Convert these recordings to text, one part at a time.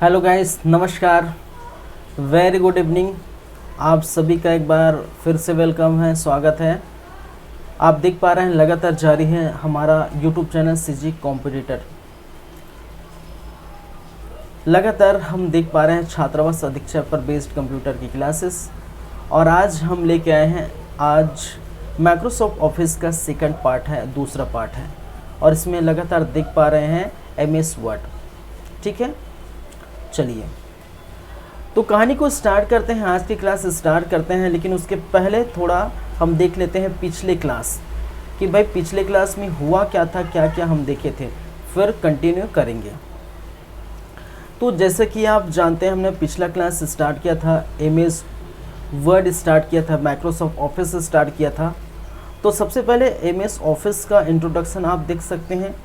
Hello guys, नमस्कार, very good evening. आप सभी का एक बार फिर से वेलकम है, स्वागत है। आप देख पा रहे हैं लगातार जारी है हमारा यूट्यूब चैनल सीजी कॉम्पिटिटर। लगातार हम देख पा रहे हैं छात्रावास अधीक्षक पर बेस्ड कंप्यूटर की क्लासेस, और आज हम लेके आए हैं आज माइक्रोसॉफ्ट ऑफिस का सेकंड पार्ट है, दूसरा पार्ट है, और इसमें लगातार देख पा रहे हैं एमएस वर्ड। ठीक है, चलिए तो कहानी को स्टार्ट करते हैं, आज की क्लास स्टार्ट करते हैं। लेकिन उसके पहले थोड़ा हम देख लेते हैं पिछले क्लास कि भाई पिछले क्लास में हुआ क्या था, क्या क्या हम देखे थे, फिर कंटिन्यू करेंगे। तो जैसे कि आप जानते हैं हमने पिछला क्लास स्टार्ट किया था, एमएस वर्ड स्टार्ट किया था, माइक्रोसॉफ्ट ऑफिस स्टार्ट किया था। तो सबसे पहले एमएस ऑफिस का इंट्रोडक्शन आप देख सकते हैं।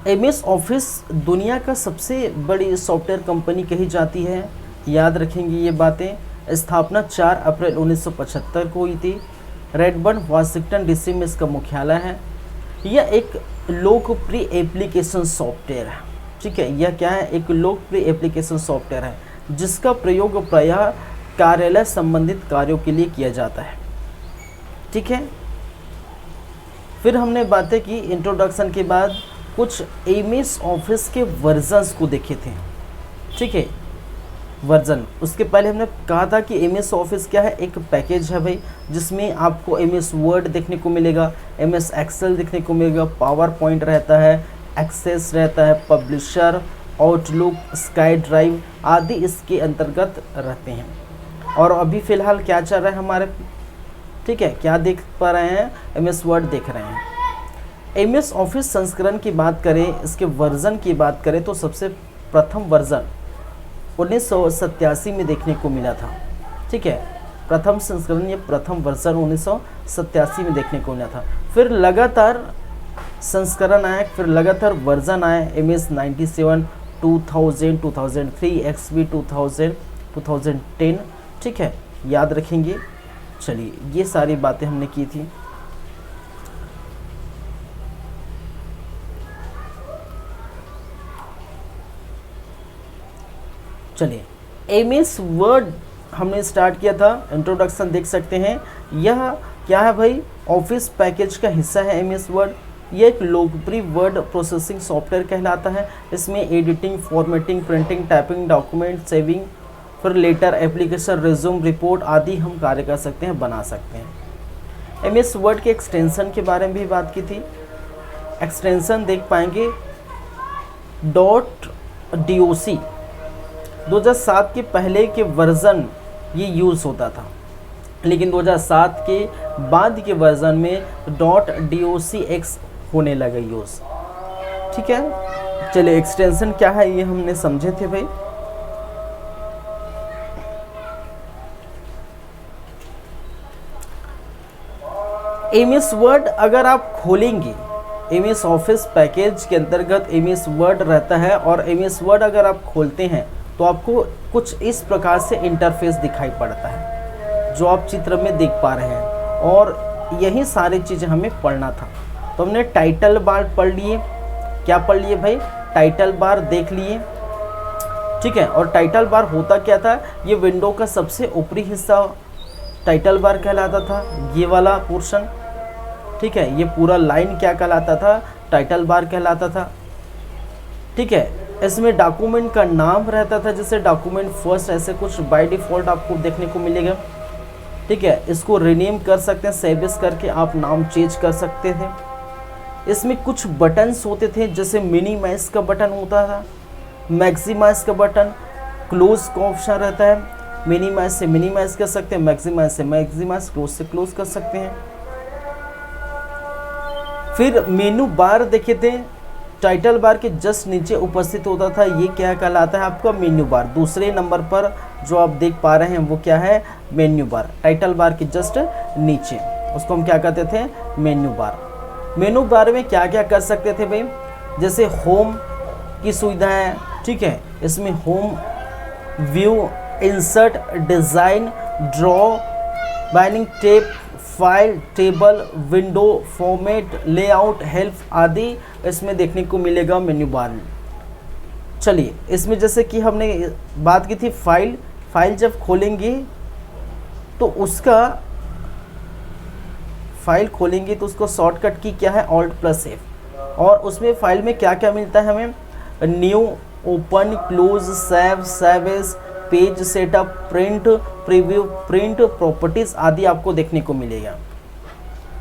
एमएस ऑफिस दुनिया का सबसे बड़ी सॉफ्टवेयर कंपनी कही जाती है, याद रखेंगे ये बातें। स्थापना 4 अप्रैल 1975 को हुई थी। रेडबर्न वाशिंगटन डीसी में इसका मुख्यालय है। यह एक लोकप्रिय एप्लीकेशन सॉफ्टवेयर है। ठीक है, यह क्या है? एक लोकप्रिय एप्लीकेशन सॉफ्टवेयर है जिसका प्रयोग प्रायः कार्यालय संबंधित कार्यों के लिए किया जाता है। ठीक है, फिर हमने बातें की इंट्रोडक्शन के बाद, कुछ एमएस ऑफिस के वर्जन्स को देखे थे। ठीक है, वर्जन। उसके पहले हमने कहा था कि एमएस ऑफिस क्या है? एक पैकेज है भाई, जिसमें आपको एमएस वर्ड देखने को मिलेगा, एमएस एक्सेल देखने को मिलेगा, पावर पॉइंट रहता है, एक्सेस रहता है, पब्लिशर, आउटलुक, स्काई ड्राइव आदि इसके अंतर्गत रहते हैं। और अभी फ़िलहाल क्या चल रहा है हमारे? ठीक है, क्या देख पा रहे हैं? एमएस वर्ड देख रहे हैं। एमएस ऑफिस संस्करण की बात करें, इसके वर्जन की बात करें तो सबसे प्रथम वर्जन 1987 में देखने को मिला था। ठीक है, प्रथम संस्करण, ये प्रथम वर्जन 1987 में देखने को मिला था। फिर लगातार संस्करण आए, फिर लगातार वर्जन आए। MS 97, 2000, 2003, XP 2000, 2010। ठीक है, याद रखेंगे। चलिए, ये सारी बातें हमने की थी। चलिए, एमएस वर्ड हमने स्टार्ट किया था, इंट्रोडक्शन देख सकते हैं। यह क्या है भाई? ऑफिस पैकेज का हिस्सा है एमएस वर्ड। यह एक लोकप्रिय वर्ड प्रोसेसिंग सॉफ्टवेयर कहलाता है। इसमें editing, formatting, printing, typing, document saving, फिर लेटर, एप्लीकेशन, रिज्यूम, रिपोर्ट आदि हम कार्य कर सकते हैं, बना सकते हैं। एमएस वर्ड के एक्सटेंशन के बारे में भी बात की थी। एक्सटेंशन देख पाएंगे .doc। 2007 के पहले के वर्ज़न ये यूज़ होता था, लेकिन 2007 के बाद के वर्ज़न में .docx होने लगा यूज़। ठीक है, चलिए एक्सटेंशन क्या है ये हमने समझे थे भाई। एमएस वर्ड अगर आप खोलेंगे, एमएस ऑफिस पैकेज के अंतर्गत एमएस वर्ड रहता है, और एमएस वर्ड अगर आप खोलते हैं तो आपको कुछ इस प्रकार से इंटरफेस दिखाई पड़ता है जो आप चित्र में देख पा रहे हैं, और यही सारी चीज़ें हमें पढ़ना था। तो हमने टाइटल बार पढ़ लिए। क्या पढ़ लिए भाई? टाइटल बार देख लिए। ठीक है, और टाइटल बार होता क्या था? ये विंडो का सबसे ऊपरी हिस्सा टाइटल बार कहलाता था, ये वाला पोर्शन। ठीक है, ये पूरा लाइन क्या कहलाता था? टाइटल बार कहलाता था। ठीक है, इसमें डॉक्यूमेंट का नाम रहता था, जैसे डॉक्यूमेंट फर्स्ट, ऐसे कुछ बाय डिफ़ॉल्ट आपको देखने को मिलेगा। ठीक है, इसको रीनेम कर सकते हैं, सेविस करके आप नाम चेंज कर सकते थे। इसमें कुछ बटन्स होते थे, जैसे मिनिमाइज का बटन होता था, मैक्सिमाइज का बटन, क्लोज का ऑप्शन रहता है। मिनिमाइज से मिनिमाइज कर सकते हैं, मैक्सिमाइज से मैक्सिमाइज, क्लोज से क्लोज कर सकते हैं। फिर मेनू बार देखे थे, टाइटल बार के जस्ट नीचे उपस्थित होता था। ये क्या कहलाता है? आपका मेन्यू बार। दूसरे नंबर पर जो आप देख पा रहे हैं वो क्या है? Menu bar. टाइटल बार के जस्ट नीचे उसको हम क्या कहते थे? Menu bar. मेन्यू बार में क्या क्या कर सकते थे भाई? जैसे होम की सुविधा है। ठीक है, इसमें home, view, insert, design, draw, binding, tape, file, table, window, format, layout, help आदि इसमें देखने को मिलेगा मेन्यू बार में। चलिए, इसमें जैसे कि हमने बात की थी फाइल जब खोलेंगे तो उसको शॉर्टकट की क्या है, Alt+F। और उसमें फाइल में क्या क्या मिलता है हमें, new, open, close, save as, page setup, print, preview, print, properties आदि आपको देखने को मिलेगा।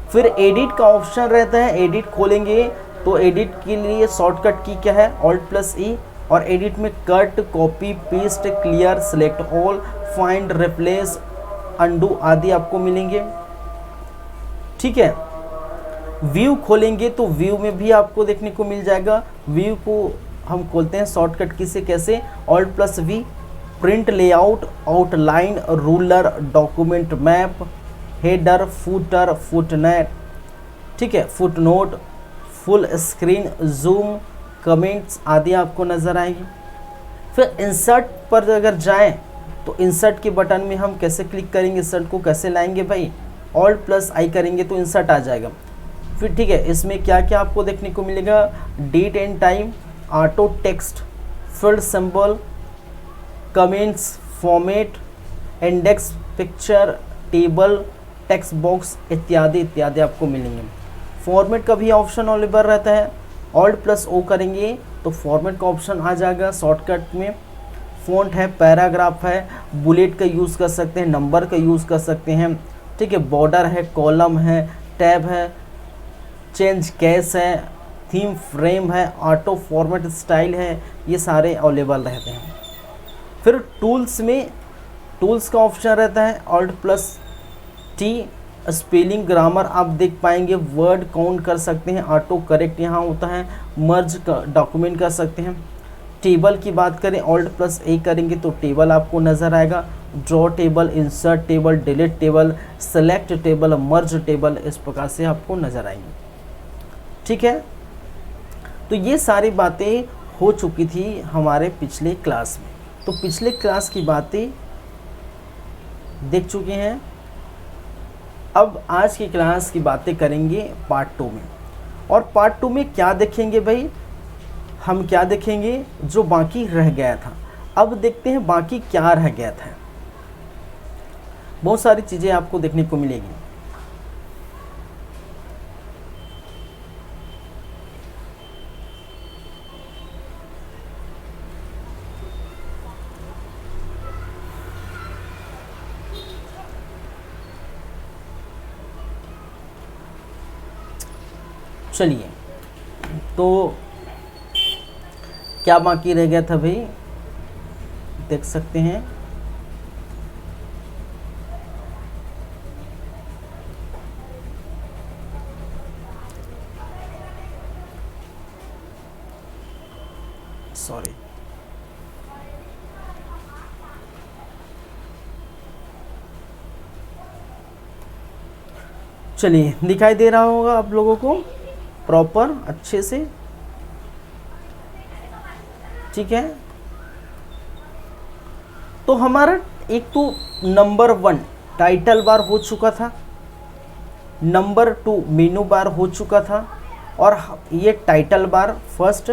फिर एडिट का ऑप्शन रहता है, एडिट खोलेंगे तो एडिट के लिए शॉर्टकट की क्या है, Alt+E। और एडिट में cut, copy, paste, clear, select all, find, replace, undo आदि आपको मिलेंगे। ठीक है। व्यू खोलेंगे तो व्यू में भी आपको देखने को मिल जाएगा। व्यू को हम खोलते हैं शॉर्टकट की से, कैसे, Alt+V। Print, layout, outline, ruler, document, map, header, footer, footnote, ठीक है, footnote, full screen, zoom, comments आदि आपको नज़र आएंगी। फिर इंसर्ट पर अगर जाएं तो इंसर्ट के बटन में हम कैसे क्लिक करेंगे, इंसर्ट को कैसे लाएंगे भाई, Alt+I करेंगे तो इंसर्ट आ जाएगा। फिर ठीक है, इसमें क्या क्या आपको देखने को मिलेगा, date and time, auto text, field symbol, comments, format, index, picture, table, text box इत्यादि इत्यादि आपको मिलेंगे। फॉर्मेट का भी ऑप्शन अवेलेबल रहता है, Alt+O करेंगे तो फॉर्मेट का ऑप्शन आ जाएगा शॉर्टकट में। फ़ॉन्ट है, पैराग्राफ है, बुलेट का यूज़ कर सकते हैं, नंबर का यूज़ कर सकते हैं, ठीक है, बॉर्डर है, कॉलम है, टैब है, चेंज केस है, थीम फ्रेम है, ऑटो फॉर्मेट स्टाइल है, ये सारे अवेलेबल रहते हैं। फिर टूल्स में टूल्स का ऑप्शन रहता है, Alt+T, स्पेलिंग, ग्रामर आप देख पाएंगे, वर्ड काउंट कर सकते हैं, ऑटो करेक्ट यहाँ होता है, मर्ज का डॉक्यूमेंट कर सकते हैं। टेबल की बात करें, Alt+A करेंगे तो टेबल आपको नज़र आएगा, draw table, insert table, delete table, select table, merge table, इस प्रकार से आपको नज़र आएंगे। ठीक है, तो ये सारी बातें हो चुकी थी हमारे पिछले क्लास में। तो पिछले क्लास की बातें देख चुके हैं। अब आज की क्लास की बातें करेंगे पार्ट 2 में। और पार्ट 2 में क्या देखेंगे भाई, हम क्या देखेंगे, जो बाकी रह गया था। अब देखते हैं बाकी क्या रह गया था। बहुत सारी चीज़ें आपको देखने को मिलेगी। चलिए, तो क्या बाकी रह गया था भाई, देख सकते हैं। सॉरी, चलिए, दिखाई दे रहा होगा आप लोगों को प्रॉपर अच्छे से, ठीक है। तो हमारा एक तो नंबर 1 टाइटल बार हो चुका था, नंबर 2 मेनू बार हो चुका था, और ये टाइटल बार फर्स्ट।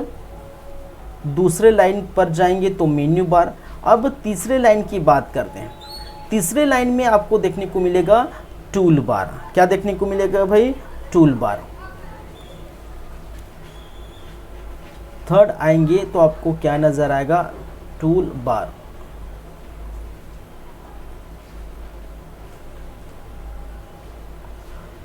दूसरे लाइन पर जाएंगे तो मेन्यू बार। अब तीसरे लाइन की बात करते हैं। तीसरे लाइन में आपको देखने को मिलेगा टूल बार। क्या देखने को मिलेगा भाई, टूल बार। थर्ड आएंगे तो आपको क्या नज़र आएगा, टूल बार।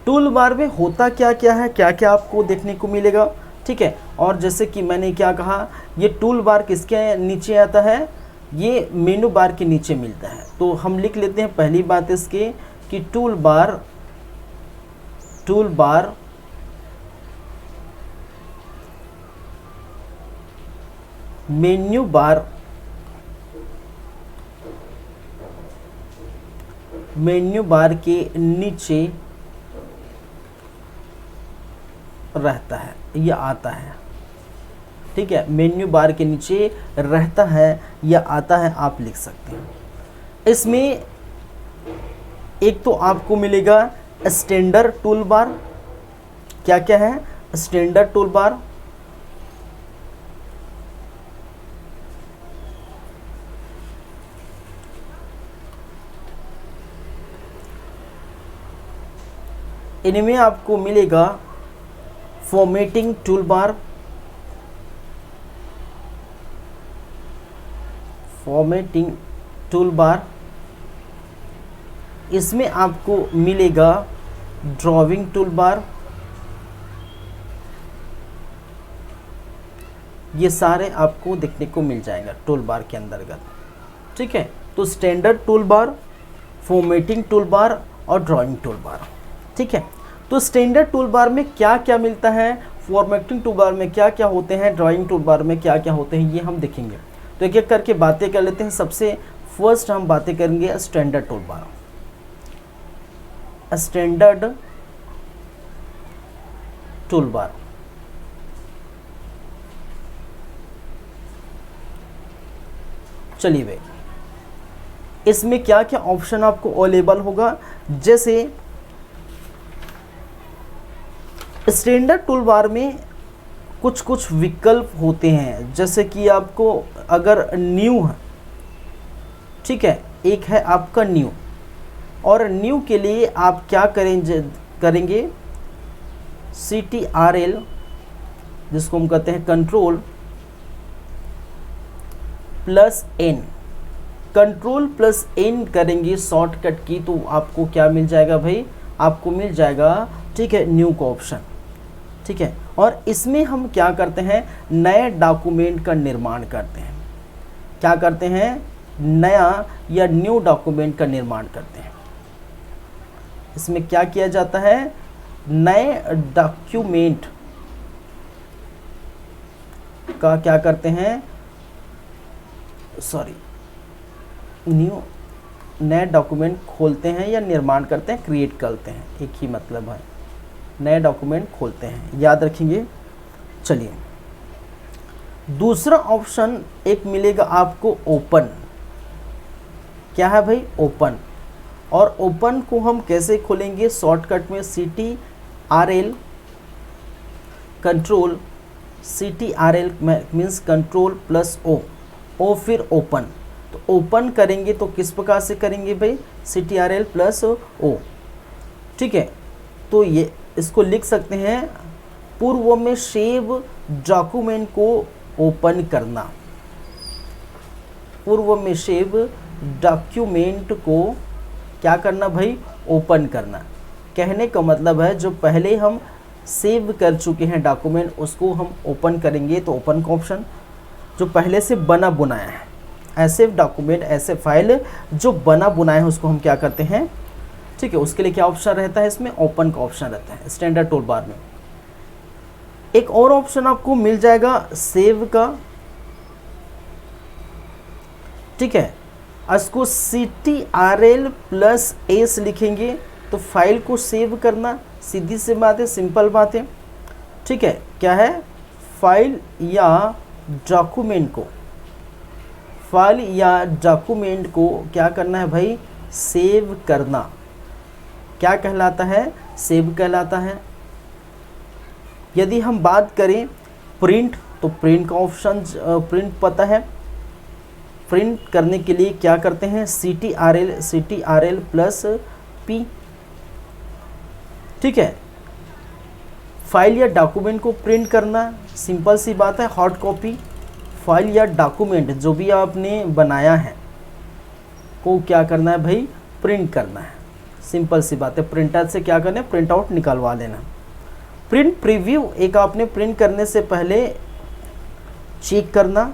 टूल बार में होता क्या क्या है, क्या क्या आपको देखने को मिलेगा, ठीक है। और जैसे कि मैंने क्या कहा, ये टूल बार किसके नीचे आता है, ये मेनू बार के नीचे मिलता है। तो हम लिख लेते हैं पहली बात इसके कि टूल बार मेन्यू बार के नीचे रहता है या आता है, ठीक है। मेन्यू बार के नीचे रहता है या आता है, आप लिख सकते हैं। इसमें एक तो आपको मिलेगा स्टैंडर्ड टूल बार, क्या क्या है? स्टैंडर्ड टूल बार, इनमें आपको मिलेगा formatting tool bar, formatting tool bar, इसमें आपको मिलेगा ड्राइंग टूल बार, ये सारे आपको देखने को मिल जाएगा टूल बार के अंतर्गत। ठीक है, तो standard tool bar, formatting tool bar और ड्राइंग टूल बार। ठीक है, तो स्टैंडर्ड टूल बार में क्या क्या मिलता है, फॉर्मेटिंग टूल बार में क्या क्या होते हैं, ड्राइंग टूल बार में क्या क्या होते हैं, ये हम देखेंगे। तो एक एक करके बातें कर लेते हैं। सबसे फर्स्ट हम बातें करेंगे standard tool bar. Standard tool bar, चलिए भाई, इसमें क्या क्या ऑप्शन आपको अवेलेबल होगा। जैसे स्टैंडर्ड टूल बार में कुछ कुछ विकल्प होते हैं, जैसे कि आपको अगर न्यू है, ठीक है, एक है आपका न्यू, और न्यू के लिए आप क्या करेंगे CTRL, जिसको हम कहते हैं control plus N, control plus N करेंगे शॉर्टकट की, तो आपको क्या मिल जाएगा भाई, आपको मिल जाएगा, ठीक है, न्यू का ऑप्शन। ठीक है, और इसमें हम क्या करते हैं, नए डॉक्यूमेंट का निर्माण करते हैं। क्या करते हैं, नया या न्यू डॉक्यूमेंट का निर्माण करते हैं। इसमें क्या किया जाता है, नए डॉक्यूमेंट का क्या करते हैं, न्यू, नए डॉक्यूमेंट खोलते हैं या निर्माण करते हैं, क्रिएट करते हैं, एक ही मतलब है, नए डॉक्यूमेंट खोलते हैं, याद रखेंगे। चलिए, दूसरा ऑप्शन एक मिलेगा आपको ओपन। क्या है भाई, ओपन। और ओपन को हम कैसे खोलेंगे, शॉर्टकट में CTRL, control CTRL means control plus O फिर ओपन। तो ओपन करेंगे तो किस प्रकार से करेंगे भाई, CTRL प्लस O। ठीक है, तो ये इसको लिख सकते हैं, पूर्व में सेव डॉक्यूमेंट को ओपन करना, पूर्व में सेव डॉक्यूमेंट को क्या करना भाई, ओपन करना। कहने का मतलब है जो पहले हम सेव कर चुके हैं डॉक्यूमेंट, उसको हम ओपन करेंगे, तो ओपन का ऑप्शन। जो पहले से बना बुनाया है, ऐसे डॉक्यूमेंट, ऐसे फाइल जो बना बुनाया है, उसको हम क्या करते हैं, ठीक है, उसके लिए क्या ऑप्शन रहता है, इसमें ओपन का ऑप्शन रहता है स्टैंडर्ड टूल बार में। एक और ऑप्शन आपको मिल जाएगा सेव का। ठीक है, इसको CTRL प्लस S लिखेंगे तो फाइल को सेव करना, सीधी सी बात है, सिंपल बात है। ठीक है, क्या है, फाइल या डॉक्यूमेंट को, फाइल या डॉक्यूमेंट को क्या करना है भाई, सेव करना। क्या कहलाता है, सेव कहलाता है। यदि हम बात करें प्रिंट, तो प्रिंट का ऑप्शन, प्रिंट पता है, प्रिंट करने के लिए क्या करते हैं, CTRL प्लस P। ठीक है, फाइल या डॉक्यूमेंट को प्रिंट करना, सिंपल सी बात है, हार्ड कॉपी। फाइल या डॉक्यूमेंट जो भी आपने बनाया है को क्या करना है भाई, प्रिंट करना है, सिंपल सी बात है। प्रिंटर से क्या करना है, प्रिंट आउट निकलवा लेना। प्रिंट प्रीव्यू, एक आपने प्रिंट करने से पहले चेक करना।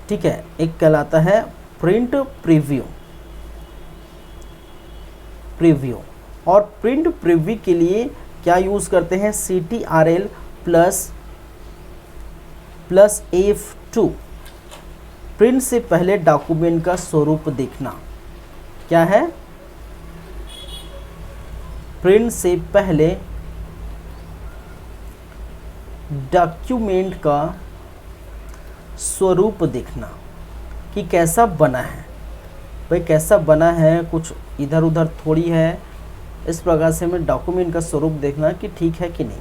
ठीक है, एक कहलाता है प्रिंट प्रीव्यू, प्रीव्यू। और प्रिंट प्रीव्यू के लिए क्या यूज़ करते हैं, CTRL प्लस F2। प्रिंट से पहले डॉक्यूमेंट का स्वरूप देखना। क्या है, प्रिंट से पहले डॉक्यूमेंट का स्वरूप देखना कि कैसा बना है। भाई कैसा बना है, कुछ इधर उधर थोड़ी है। इस प्रकार से हमें डॉक्यूमेंट का स्वरूप देखना कि ठीक है कि नहीं।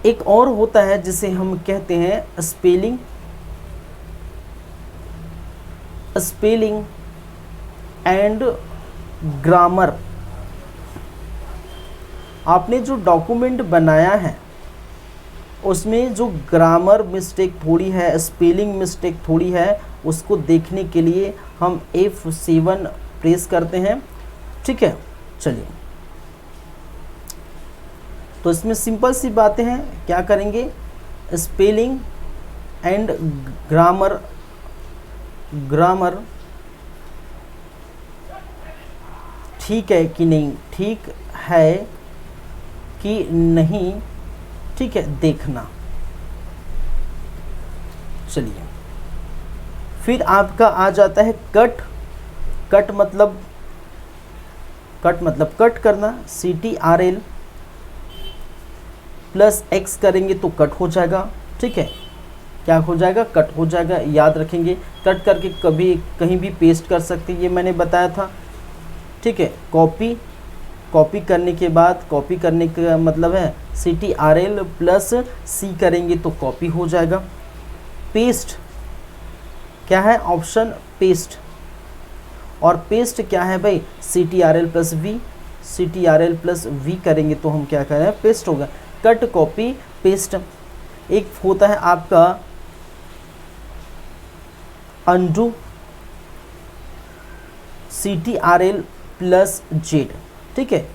एक और होता है जिसे हम कहते हैं स्पेलिंग एंड ग्रामर। आपने जो डॉक्यूमेंट बनाया है उसमें जो ग्रामर मिस्टेक थोड़ी है, स्पेलिंग मिस्टेक थोड़ी है, उसको देखने के लिए हम F7 प्रेस करते हैं। ठीक है, चलिए तो इसमें सिंपल सी बातें हैं, क्या करेंगे, स्पेलिंग एंड ग्रामर ठीक है कि नहीं, ठीक है कि नहीं, ठीक है, देखना। चलिए फिर आपका आ जाता है कट मतलब कट करना, CTRL प्लस X करेंगे तो कट हो जाएगा। ठीक है, क्या हो जाएगा, कट हो जाएगा। याद रखेंगे, कट करके कभी कहीं भी पेस्ट कर सकते हैं, ये मैंने बताया था। ठीक है, कॉपी करने के बाद, कॉपी करने का मतलब है CTRL प्लस C करेंगे तो कॉपी हो जाएगा। पेस्ट क्या है, ऑप्शन पेस्ट, और पेस्ट क्या है भाई, CTRL प्लस V करेंगे तो हम क्या कर रहे हैं, पेस्ट होगा। Cut copy paste. एक होता है आपका अनडू, CTRL प्लस Z। ठीक है,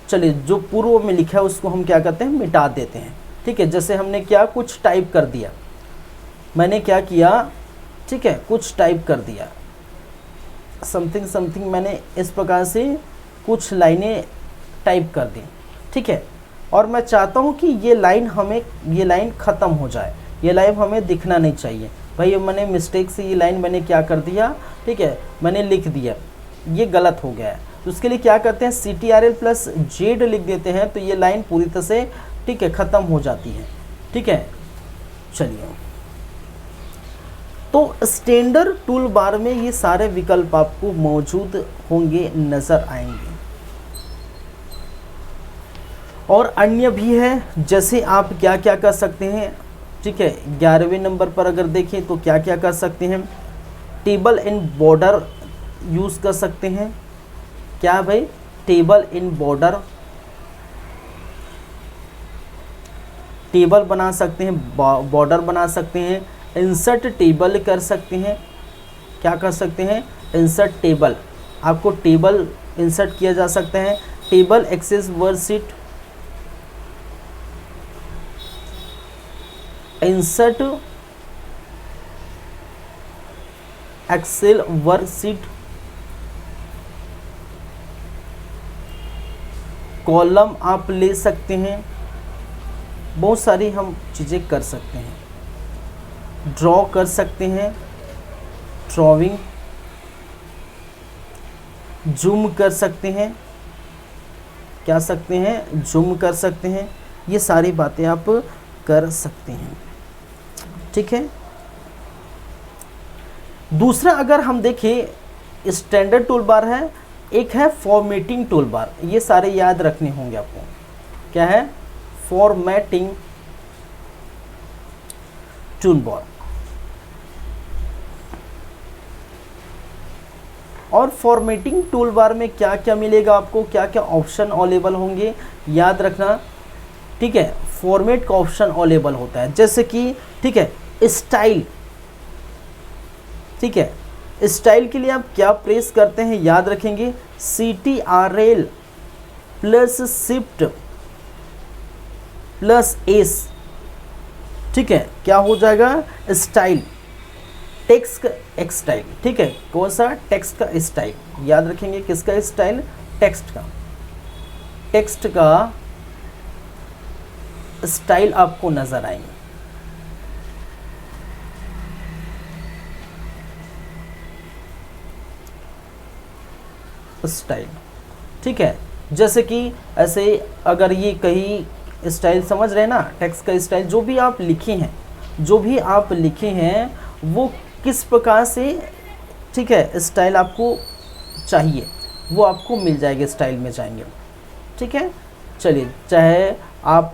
चलिए जो पूर्व में लिखा है उसको हम क्या करते हैं, मिटा देते हैं। ठीक है, जैसे हमने क्या कुछ टाइप कर दिया, मैंने क्या किया, ठीक है, कुछ टाइप कर दिया, समथिंग मैंने इस प्रकार से कुछ लाइनें टाइप कर दी। ठीक है, और मैं चाहता हूँ कि ये लाइन ख़त्म हो जाए, ये लाइन हमें दिखना नहीं चाहिए। भाई मैंने मिस्टेक से ये लाइन मैंने क्या कर दिया, ठीक है, मैंने लिख दिया, ये गलत हो गया है। तो उसके लिए क्या करते हैं, CTRL प्लस Z लिख देते हैं, तो ये लाइन पूरी तरह से, ठीक है, ख़त्म हो जाती है। ठीक है, चलिए तो स्टैंडर्ड टूल बार में ये सारे विकल्प आपको मौजूद होंगे, नज़र आएंगे। और अन्य भी है, जैसे आप क्या क्या कर सकते हैं। ठीक है, 11वें नंबर पर अगर देखें तो क्या क्या कर सकते हैं, टेबल इन बॉर्डर यूज़ कर सकते हैं। क्या भाई, टेबल इन बॉर्डर, टेबल बना सकते हैं, बॉर्डर बना सकते हैं, इंसर्ट टेबल कर सकते हैं। क्या कर सकते हैं, इंसर्ट टेबल, आपको टेबल इंसर्ट किया जा सकता है। Table Access worksheet, insert Excel worksheet, column आप ले सकते हैं, बहुत सारी हम चीज़ें कर सकते हैं। ड्रॉ कर सकते हैं, ड्राइंग, जूम कर सकते हैं, क्या सकते हैं, जूम कर सकते हैं, ये सारी बातें आप कर सकते हैं। ठीक है, दूसरा अगर हम देखें, स्टैंडर्ड टूल बार है, एक है फॉर्मेटिंग टूल बार, ये सारे याद रखने होंगे आपको। क्या है, फॉर्मेटिंग टूल बार। और फॉर्मेटिंग टूल बार में क्या क्या मिलेगा आपको, क्या क्या ऑप्शन अवेलेबल होंगे, याद रखना। ठीक है, फॉर्मेट का ऑप्शन अवेलेबल होता है, जैसे कि, ठीक है, स्टाइल। ठीक है, स्टाइल के लिए आप क्या प्रेस करते हैं, याद रखेंगे, CTRL plus shift plus S। ठीक है, क्या हो जाएगा, स्टाइल, टेक्स्ट का स्टाइल। ठीक है, कौन सा, टेक्स्ट का स्टाइल, याद रखेंगे, किसका स्टाइल, टेक्स्ट का स्टाइल आपको नजर आएंगे। स्टाइल, ठीक है, जैसे कि ऐसे अगर ये कहीं स्टाइल समझ रहे हैं ना, टेक्स्ट का स्टाइल, जो भी आप लिखे हैं वो किस प्रकार से ठीक है स्टाइल आपको चाहिए वो आपको मिल जाएगी, स्टाइल में जाएंगे। ठीक है चलिए, चाहे आप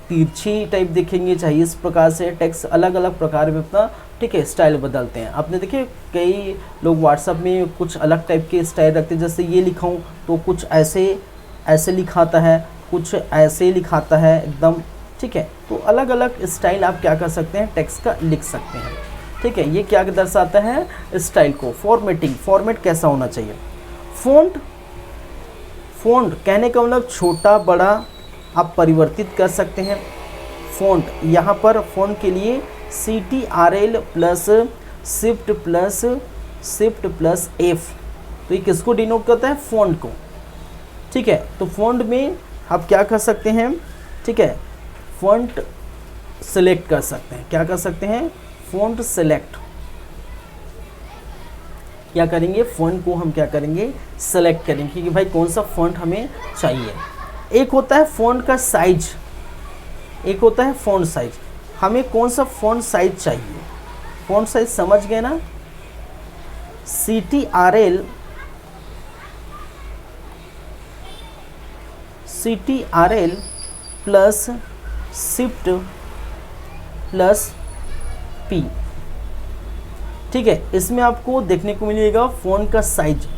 तिरछी टाइप देखेंगे, चाहे इस प्रकार से टेक्स्ट अलग अलग प्रकार में अपना ठीक है स्टाइल बदलते हैं। आपने देखिए कई लोग व्हाट्सएप में कुछ अलग टाइप के स्टाइल रखते हैं, जैसे ये लिखा हूँ तो कुछ ऐसे लिखाता है, कुछ ऐसे लिखाता है एकदम। ठीक है तो अलग अलग स्टाइल आप क्या कर सकते हैं टेक्स्ट का लिख सकते हैं। ठीक है ये क्या दर्शाता है स्टाइल को। फॉर्मेटिंग, फॉर्मेट कैसा होना चाहिए। फ़ॉन्ट कहने का मतलब छोटा बड़ा आप परिवर्तित कर सकते हैं। फ़ॉन्ट यहाँ पर फ़ॉन्ट के लिए CTRL plus shift plus F, तो ये किसको डिनोट करता है फ़ॉन्ट को। ठीक है तो फ़ॉन्ट में आप क्या कर सकते हैं, ठीक है फ़ॉन्ट सेलेक्ट कर सकते हैं। क्या कर सकते हैं फ़ॉन्ट सेलेक्ट, क्या करेंगे फ़ॉन्ट को हम क्या करेंगे सेलेक्ट करेंगे कि भाई कौन सा फ़ॉन्ट हमें चाहिए। एक होता है फ़ॉन्ट का साइज, एक होता है फ़ॉन्ट साइज। हमें कौन सा फ़ॉन्ट साइज चाहिए, फ़ॉन्ट साइज समझ गए ना। CTRL plus shift plus P। ठीक है इसमें आपको देखने को मिलेगा फ़ॉन्ट का साइज।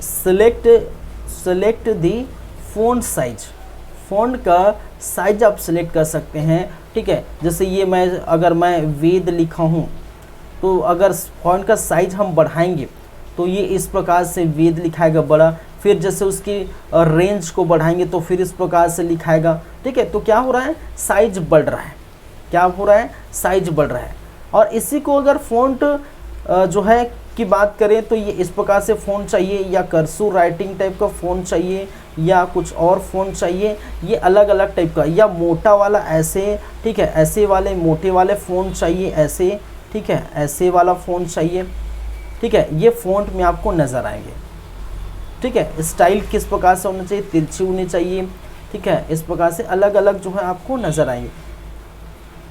सेलेक्ट दी फ़ॉन्ट साइज, फ़ॉन्ट का साइज आप सेलेक्ट कर सकते हैं। ठीक है जैसे ये अगर मैं वेद लिखा हूँ तो अगर फ़ॉन्ट का साइज हम बढ़ाएंगे तो ये इस प्रकार से वेद लिखाएगा बड़ा, फिर जैसे उसकी रेंज को बढ़ाएंगे तो फिर इस प्रकार से लिखाएगा। ठीक है तो क्या हो रहा है साइज बढ़ रहा है, क्या हो रहा है साइज बढ़ रहा है। और इसी को अगर फ़ॉन्ट जो है की बात करें तो ये इस प्रकार से फ़ॉन्ट चाहिए या कर्सर राइटिंग टाइप का फ़ॉन्ट चाहिए या कुछ और फ़ॉन्ट चाहिए, ये अलग अलग टाइप का, या मोटा वाला ऐसे। ठीक है ऐसे वाले मोटे वाले फ़ॉन्ट चाहिए ऐसे। ठीक है ऐसे वाला फ़ॉन्ट चाहिए। ठीक है ये फ़ॉन्ट में आपको नज़र आएंगे। ठीक है स्टाइल किस प्रकार से होना चाहिए, तिरछी होनी चाहिए। ठीक है इस प्रकार से अलग अलग जो है आपको नज़र आएंगे।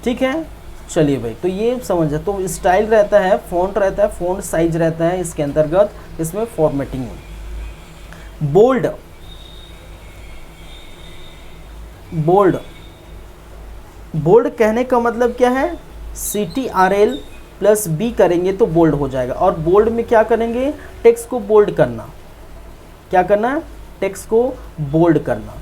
ठीक है चलिए भाई तो ये समझ है। तो स्टाइल रहता है, फ़ॉन्ट रहता है, फ़ॉन्ट साइज रहता है, इसके अंतर्गत इसमें फॉर्मेटिंग है। बोल्ड कहने का मतलब क्या है, CTRL प्लस B करेंगे तो बोल्ड हो जाएगा। और बोल्ड में क्या करेंगे टेक्स्ट को बोल्ड करना, क्या करना टेक्स्ट को बोल्ड करना।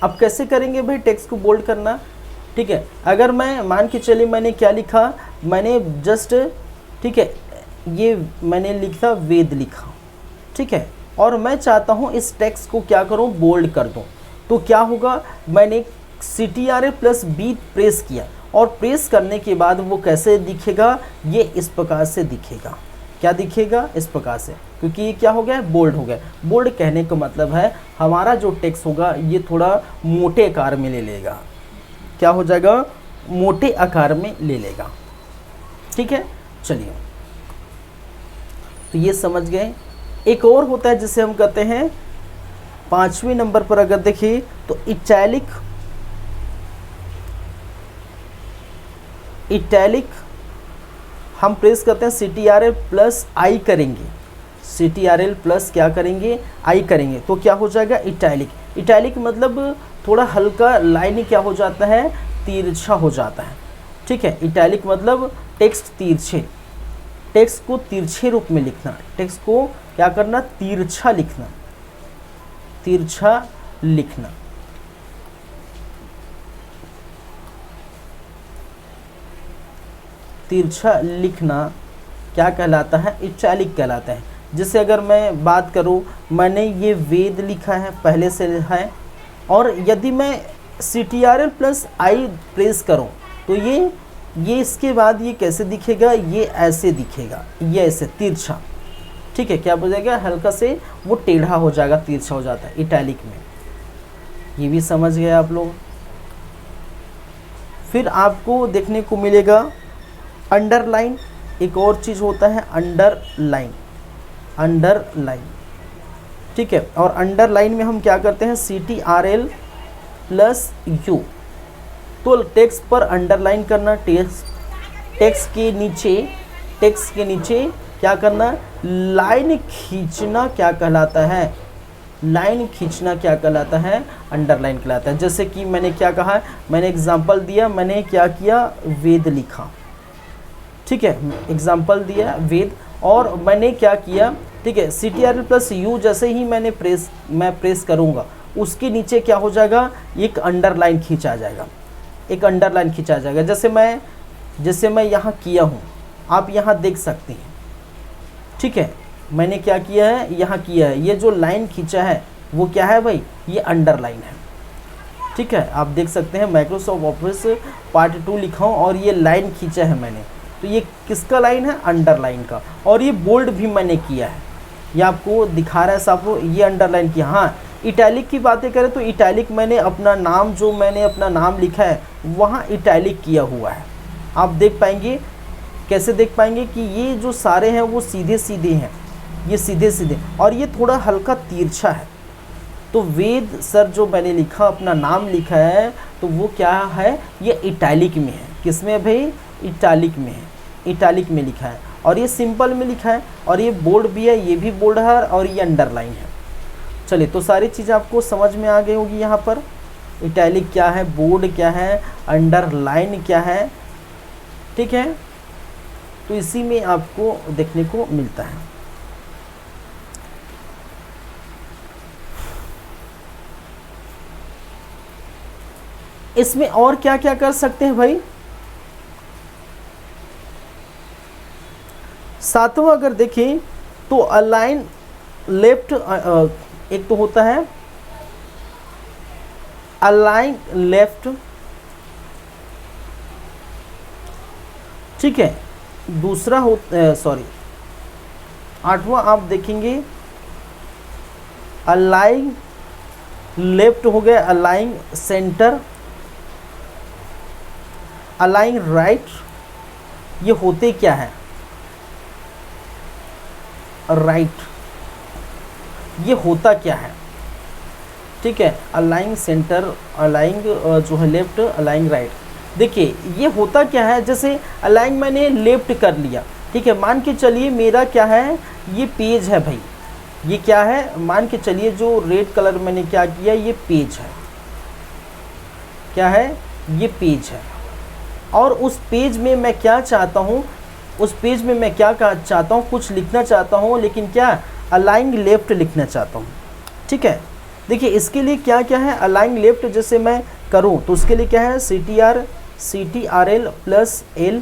अब कैसे करेंगे भाई टेक्स्ट को बोल्ड करना। ठीक है अगर मैं मान के चलिए मैंने क्या लिखा, मैंने जस्ट ठीक है ये मैंने लिखा वेद लिखा। ठीक है और मैं चाहता हूँ इस टेक्स्ट को क्या करूँ बोल्ड कर दूँ, तो क्या होगा मैंने CTRL प्लस B प्रेस किया और प्रेस करने के बाद वो कैसे दिखेगा, ये इस प्रकार से दिखेगा। क्या दिखेगा इस प्रकार से, क्योंकि ये क्या हो गया बोल्ड हो गया। बोल्ड कहने का मतलब है हमारा जो टेक्स्ट होगा ये थोड़ा मोटे आकार में ले लेगा। क्या हो जाएगा मोटे आकार में ले लेगा। ठीक है चलिए तो ये समझ गए। एक और होता है जिसे हम कहते हैं 5वें नंबर पर अगर देखिए तो इटैलिक हम प्रेस करते हैं CTRL प्लस I करेंगे, CTRL प्लस क्या करेंगे I करेंगे तो क्या हो जाएगा इटैलिक मतलब थोड़ा हल्का लाइन क्या हो जाता है तिरछा हो जाता है। ठीक है इटैलिक मतलब टेक्स्ट तिरछे, टेक्स्ट को तिरछे रूप में लिखना, टेक्स्ट को क्या करना तिरछा लिखना, तिरछा लिखना क्या कहलाता है इटैलिक कहलाता है। जैसे अगर मैं बात करूँ मैंने ये वेद लिखा है पहले से है, और यदि मैं CTRL प्लस I प्रेस करूँ तो ये इसके बाद ये कैसे दिखेगा, ये ऐसे दिखेगा, ये ऐसे तिरछा। ठीक है क्या हो जाएगा हल्का से वो टेढ़ा हो जाएगा, तिरछा हो जाता है इटैलिक में। ये भी समझ गए आप लोग। फिर आपको देखने को मिलेगा अंडरलाइन, एक और चीज़ होता है अंडरलाइन। ठीक है और अंडरलाइन में हम क्या करते हैं CTRL प्लस U, तो टेक्स्ट पर अंडरलाइन करना, टेक्स्ट के नीचे क्या करना, लाइन खींचना क्या कहलाता है, लाइन खींचना क्या कहलाता है, अंडरलाइन कहलाता है। जैसे कि मैंने क्या कहा, मैंने एग्जांपल दिया, मैंने क्या किया, वेद लिखा, ठीक है, एग्जांपल दिया वेद, और मैंने क्या किया, ठीक है, CTRL प्लस U जैसे ही मैं प्रेस करूँगा उसके नीचे क्या हो जाएगा, एक अंडरलाइन खींचा जाएगा, एक अंडरलाइन खींचा जाएगा। जैसे मैं यहाँ किया हूँ, आप यहाँ देख सकते हैं, ठीक है, मैंने क्या किया है, यहाँ किया है, ये जो लाइन खींचा है वो क्या है भाई, ये अंडरलाइन है, ठीक है, आप देख सकते हैं माइक्रोसॉफ्ट ऑफिस पार्ट 2 लिखा हूँ और ये लाइन खींचा है मैंने, तो ये किसका लाइन है, अंडरलाइन का। और ये बोल्ड भी मैंने किया है, ये आपको दिखा रहा है साहब, ये अंडरलाइन किया। हाँ, इटैलिक की बातें करें तो इटैलिक मैंने अपना नाम, जो मैंने अपना नाम लिखा है वहाँ इटैलिक किया हुआ है। आप देख पाएंगे, कैसे देख पाएंगे कि ये जो सारे हैं वो सीधे सीधे हैं, ये सीधे सीधे, और ये थोड़ा हल्का तिरछा है। तो वेद सर जो मैंने लिखा, अपना नाम लिखा है, तो वो क्या है, ये इटैलिक में है। किस में भाई, इटैलिक में है, इटैलिक में लिखा है, और ये सिंपल में लिखा है, और ये बोल्ड भी है, ये भी बोल्ड है, और ये अंडरलाइन है। चलिए, तो सारी चीज़ें आपको समझ में आ गई होगी। यहाँ पर इटैलिक क्या है, बोल्ड क्या है, अंडरलाइन क्या है, ठीक है, तो इसी में आपको देखने को मिलता है। इसमें और क्या क्या कर सकते हैं भाई, सातवां अगर देखें तो अलाइन लेफ्ट, एक तो होता है अलाइन लेफ्ट, ठीक है, दूसरा हो आठवां आप देखेंगे अलाइन लेफ्ट हो गया, अलाइन सेंटर, अलाइन राइट। ये होते क्या है, राइट, ये होता क्या है, ठीक है, अलाइन सेंटर, अलाइन जो है लेफ्ट, अलाइन राइट। देखिए ये होता क्या है, जैसे अलाइन मैंने लेफ्ट कर लिया, ठीक है, मान के चलिए मेरा क्या है, ये पेज है भाई, ये क्या है, मान के चलिए जो रेड कलर मैंने क्या किया, ये पेज है, क्या है, ये पेज है, और उस पेज में मैं क्या चाहता हूँ, उस पेज में मैं क्या चाहता हूँ, कुछ लिखना चाहता हूँ, लेकिन क्या, अलाइन लेफ्ट लिखना चाहता हूँ, ठीक है। देखिए इसके लिए क्या क्या है, अलाइन लेफ्ट जैसे मैं करूँ तो उसके लिए क्या है, CTRL प्लस L,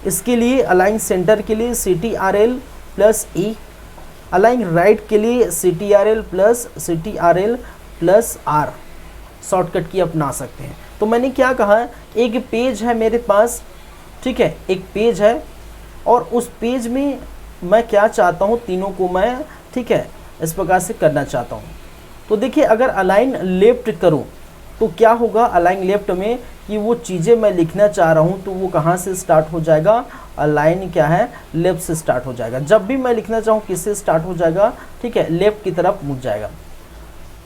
इसके लिए अलाइन सेंटर के लिए CTRL plus E, align right के लिए CTRL प्लस R, शॉर्टकट की अपना सकते हैं। तो मैंने क्या कहा, एक पेज है मेरे पास, ठीक है, एक पेज है, और उस पेज में मैं क्या चाहता हूँ, तीनों को मैं, ठीक है, इस प्रकार से करना चाहता हूँ। तो देखिए अगर अलाइन लेफ्ट करूँ तो क्या होगा, अलाइन लेफ्ट में कि वो चीज़ें मैं लिखना चाह रहा हूँ तो वो कहाँ से स्टार्ट हो जाएगा, अलाइन क्या है, लेफ्ट से स्टार्ट हो जाएगा। जब भी मैं लिखना चाहूँ किससे स्टार्ट हो जाएगा, ठीक है, लेफ्ट की तरफ मुड़ जाएगा।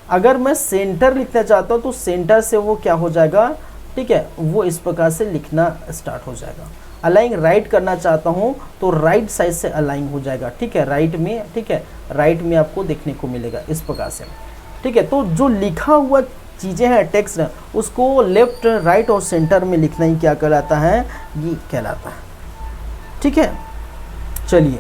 अगर मैं सेंटर लिखना चाहता हूँ तो सेंटर से वो क्या हो जाएगा, ठीक है, वो इस प्रकार से लिखना स्टार्ट हो जाएगा। अलाइन राइट करना चाहता हूँ तो राइट साइड से अलाइन हो जाएगा, ठीक है, राइट में, ठीक है, राइट में आपको देखने को मिलेगा इस प्रकार से, ठीक है। तो जो लिखा हुआ चीज़ें हैं, टेक्स्ट, उसको लेफ्ट, राइट और सेंटर में लिखना ही क्या कहलाता है, ये कहलाता है, ठीक है। चलिए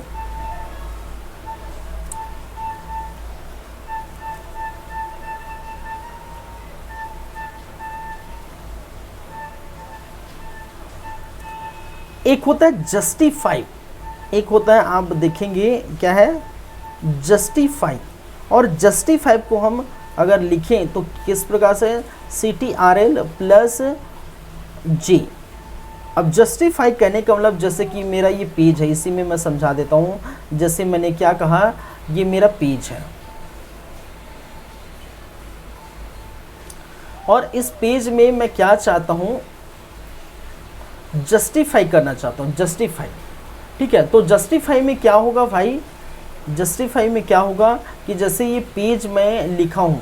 एक होता है जस्टिफाई, एक होता है, आप देखेंगे क्या है, जस्टिफाई, और जस्टिफाई को हम अगर लिखें तो किस प्रकार से, CTRL प्लस J। अब जस्टिफाई कहने का मतलब, जैसे कि मेरा ये पेज है, इसी में मैं समझा देता हूँ। जैसे मैंने क्या कहा, ये मेरा पेज है, और इस पेज में मैं क्या चाहता हूँ, जस्टिफाई करना चाहता हूँ, जस्टिफाई, ठीक है। तो जस्टिफाई में क्या होगा भाई, जस्टिफाई में क्या होगा कि जैसे ये पेज में लिखा हूँ,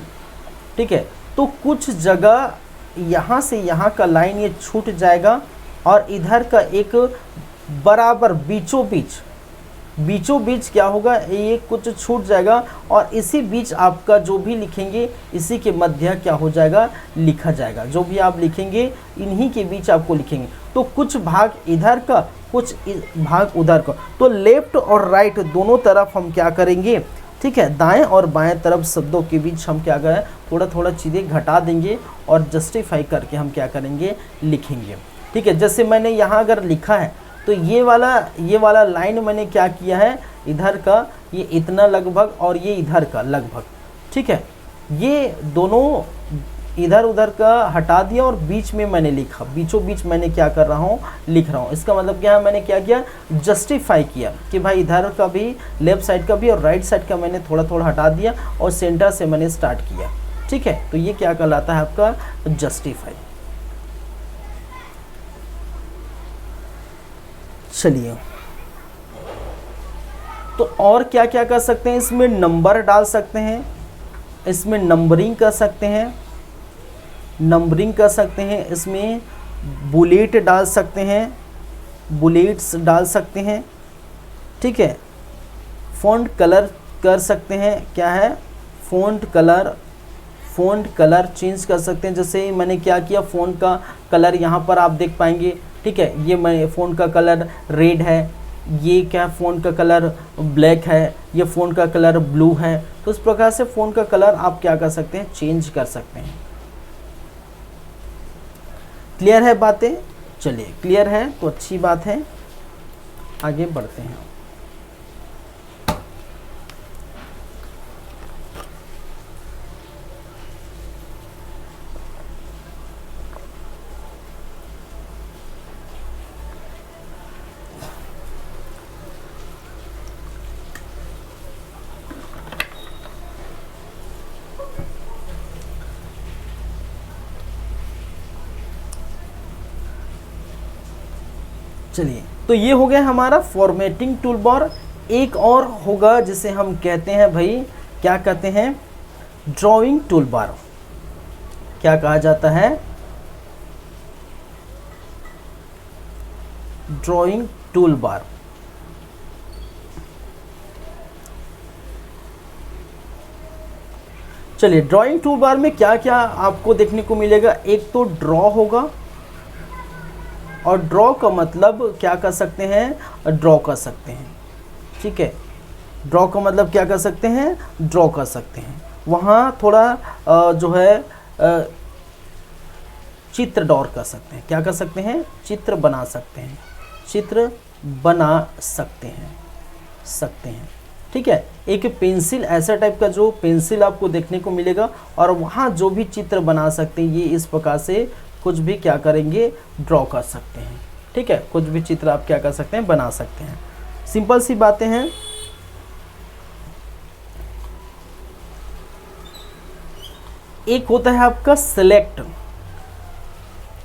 ठीक है, तो कुछ जगह यहाँ से यहाँ का लाइन ये छूट जाएगा, और इधर का एक बराबर बीचों बीच क्या होगा, ये कुछ छूट जाएगा और इसी बीच आपका जो भी लिखेंगे इसी के मध्य क्या हो जाएगा, लिखा जाएगा। जो भी आप लिखेंगे इन्हीं के बीच आपको लिखेंगे। तो कुछ भाग इधर का, कुछ भाग उधर का। तो लेफ्ट और राइट दोनों तरफ हम क्या करेंगे, ठीक है, दाएं और बाएं तरफ शब्दों के बीच हम क्या करें, थोड़ा थोड़ा चीज़ें घटा देंगे और जस्टिफाई करके हम क्या करेंगे, लिखेंगे। ठीक है, जैसे मैंने यहाँ अगर लिखा है तो ये वाला लाइन मैंने क्या किया है, इधर का ये इतना लगभग और ये इधर का लगभग, ठीक है, ये दोनों इधर उधर का हटा दिया और बीच में मैंने लिखा, बीचों बीच मैंने क्या कर रहा हूँ, लिख रहा हूँ। इसका मतलब क्या है, मैंने क्या किया, जस्टिफाई किया कि भाई इधर का भी, लेफ्ट साइड का भी और राइट साइड का मैंने थोड़ा थोड़ा हटा दिया और सेंटर से मैंने स्टार्ट किया। ठीक है, तो ये क्या कहलाता है आपका, जस्टिफाई। चलिए, तो और क्या क्या कर सकते हैं, इसमें नंबर डाल सकते हैं, इसमें नंबरिंग कर सकते हैं, इसमें बुलेट डाल सकते हैं, बुलेट्स डाल सकते हैं। ठीक है, फ़ॉन्ट कलर कर सकते हैं, क्या है, फ़ॉन्ट कलर चेंज कर सकते हैं। जैसे मैंने क्या किया, फ़ॉन्ट का कलर यहाँ पर आप देख पाएंगे। ठीक है, ये मैं फ़ॉन्ट का कलर रेड है, ये क्या फ़ॉन्ट का कलर ब्लैक है, ये फ़ॉन्ट का कलर ब्लू है। तो इस प्रकार से फ़ॉन्ट का कलर आप क्या कर सकते हैं, चेंज कर सकते हैं। क्लियर है बातें? चलिए, क्लियर है तो अच्छी बात है, आगे बढ़ते हैं। चलिए, तो ये हो गया हमारा फॉर्मेटिंग टूल बार। एक और होगा जिसे हम कहते हैं भाई, क्या कहते हैं, ड्राइंग टूल बार। क्या कहा जाता है, ड्राइंग टूल बार। चलिए, ड्राइंग टूल बार में क्या क्या आपको देखने को मिलेगा। एक तो ड्रॉ होगा, और ड्रॉ का मतलब क्या कर सकते हैं, ड्रॉ कर सकते हैं। ठीक है, ड्रॉ का मतलब क्या कर सकते हैं, ड्रॉ कर सकते हैं। वहाँ थोड़ा जो है चित्र ड्रॉ कर सकते हैं। क्या कर सकते हैं, चित्र बना सकते हैं, चित्र बना सकते हैं। ठीक है, एक पेंसिल, ऐसा टाइप का जो पेंसिल आपको देखने को मिलेगा, और वहाँ जो भी चित्र बना सकते हैं, ये इस प्रकार से कुछ भी क्या करेंगे, ड्रॉ कर सकते हैं। ठीक है, कुछ भी चित्र आप क्या कर सकते हैं, बना सकते हैं। सिंपल सी बातें हैं। एक होता है आपका सेलेक्ट।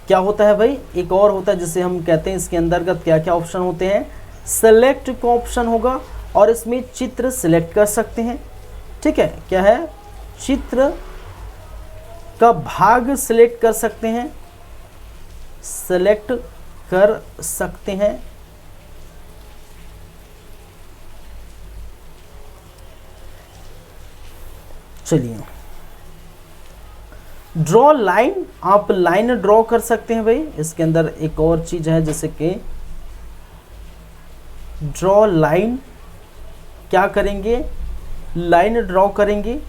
क्या होता है भाई, एक और होता है जिसे हम कहते हैं, इसके अंतर्गत क्या क्या ऑप्शन होते हैं, सेलेक्ट का ऑप्शन होगा और इसमें चित्र सिलेक्ट कर सकते हैं। ठीक है, क्या है, चित्र का भाग सिलेक्ट कर सकते हैं, सेलेक्ट कर सकते हैं। चलिए, ड्रॉ लाइन, आप लाइन ड्रॉ कर सकते हैं भाई। इसके अंदर एक और चीज है, जैसे कि ड्रॉ लाइन, क्या करेंगे, लाइन ड्रॉ करेंगे।